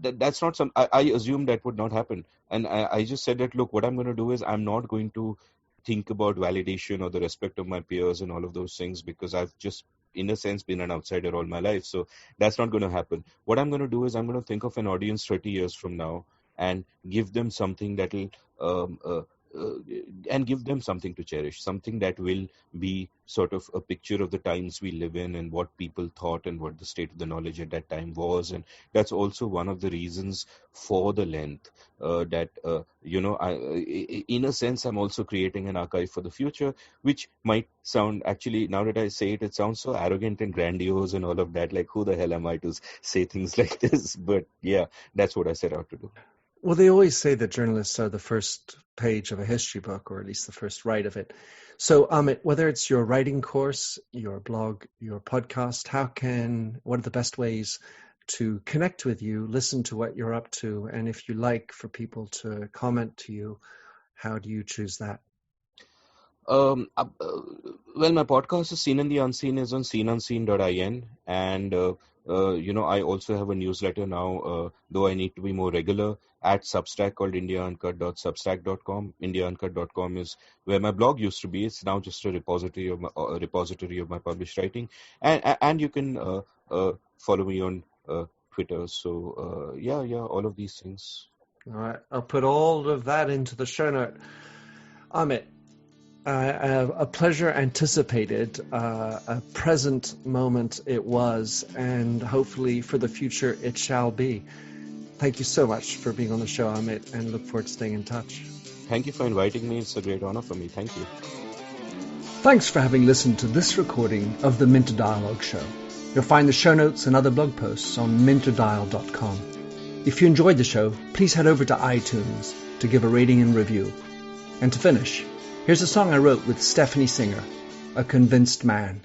that's not some. I assumed that would not happen, and I just said that, look, what I'm going to do is I'm not going to think about validation or the respect of my peers and all of those things, because I've just, in a sense, been an outsider all my life. So that's not going to happen. What I'm going to do is I'm going to think of an audience 30 years from now and give them something that will and give them something to cherish, something that will be sort of a picture of the times we live in and what people thought and what the state of the knowledge at that time was. And that's also one of the reasons for the length, in a sense, I'm also creating an archive for the future, which might sound, actually, now that I say it, it sounds so arrogant and grandiose and all of that, like, who the hell am I to say things like this? But yeah, that's what I set out to do. Well, they always say that journalists are the first page of a history book, or at least the first write of it. So, Amit, whether it's your writing course, your blog, your podcast, what are the best ways to connect with you, listen to what you're up to, and if you like, for people to comment to you, how do you choose that? Well, my podcast is Seen and the Unseen, is on seenunseen.in, and I also have a newsletter now, though I need to be more regular, at Substack, called indiauncut.substack.com. Indiauncut.com is where my blog used to be. It's now just a repository of my published writing, and you can follow me on Twitter. So all of these things. All right, I'll put all of that into the show note. Amit, a pleasure anticipated, a present moment it was, and hopefully for the future it shall be. Thank you so much for being on the show, Amit, and look forward to staying in touch. Thank you for inviting me. It's a great honor for me. Thank you. Thanks for having listened to this recording of the Minter Dialogue Show. You'll find the show notes and other blog posts on minterdial.com. If you enjoyed the show, please head over to iTunes to give a rating and review. And to finish, here's a song I wrote with Stephanie Singer, A Convinced Man.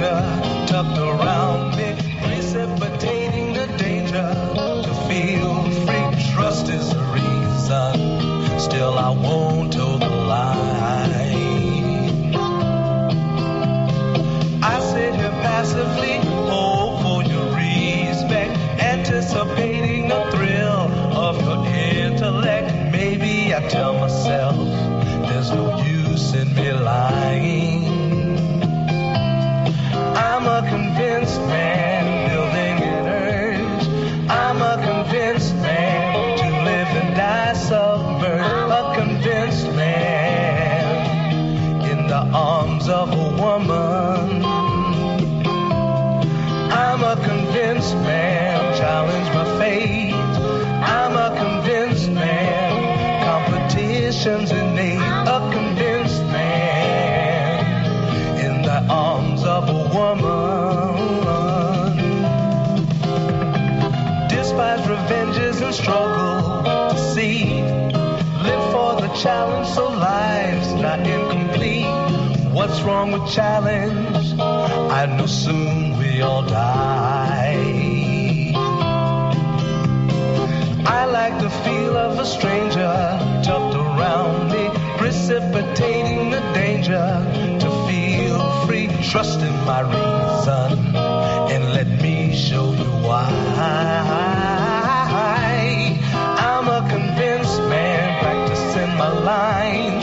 stranger tucked around me, precipitating the danger to feel free. Trust is the reason, still I won't toe the line. I sit here passively, hope for your respect, anticipating the thrill of your intellect. Maybe I tell myself there's no use in me lying. I'm a convinced man building an urge. I'm a convinced man to live and die submerged. A convinced man in the arms of a woman. I'm a convinced man, challenge my fate. I'm a convinced man, competition's innate. A convinced man in the arms of a woman. Despise revenges and struggle to see. Live for the challenge so life's not incomplete. What's wrong with challenge? I know soon we all die. I like the feel of a stranger tucked around me, precipitating the danger to feel free. Trust in my reason and let me show you why. I'm a convinced man practicing my line.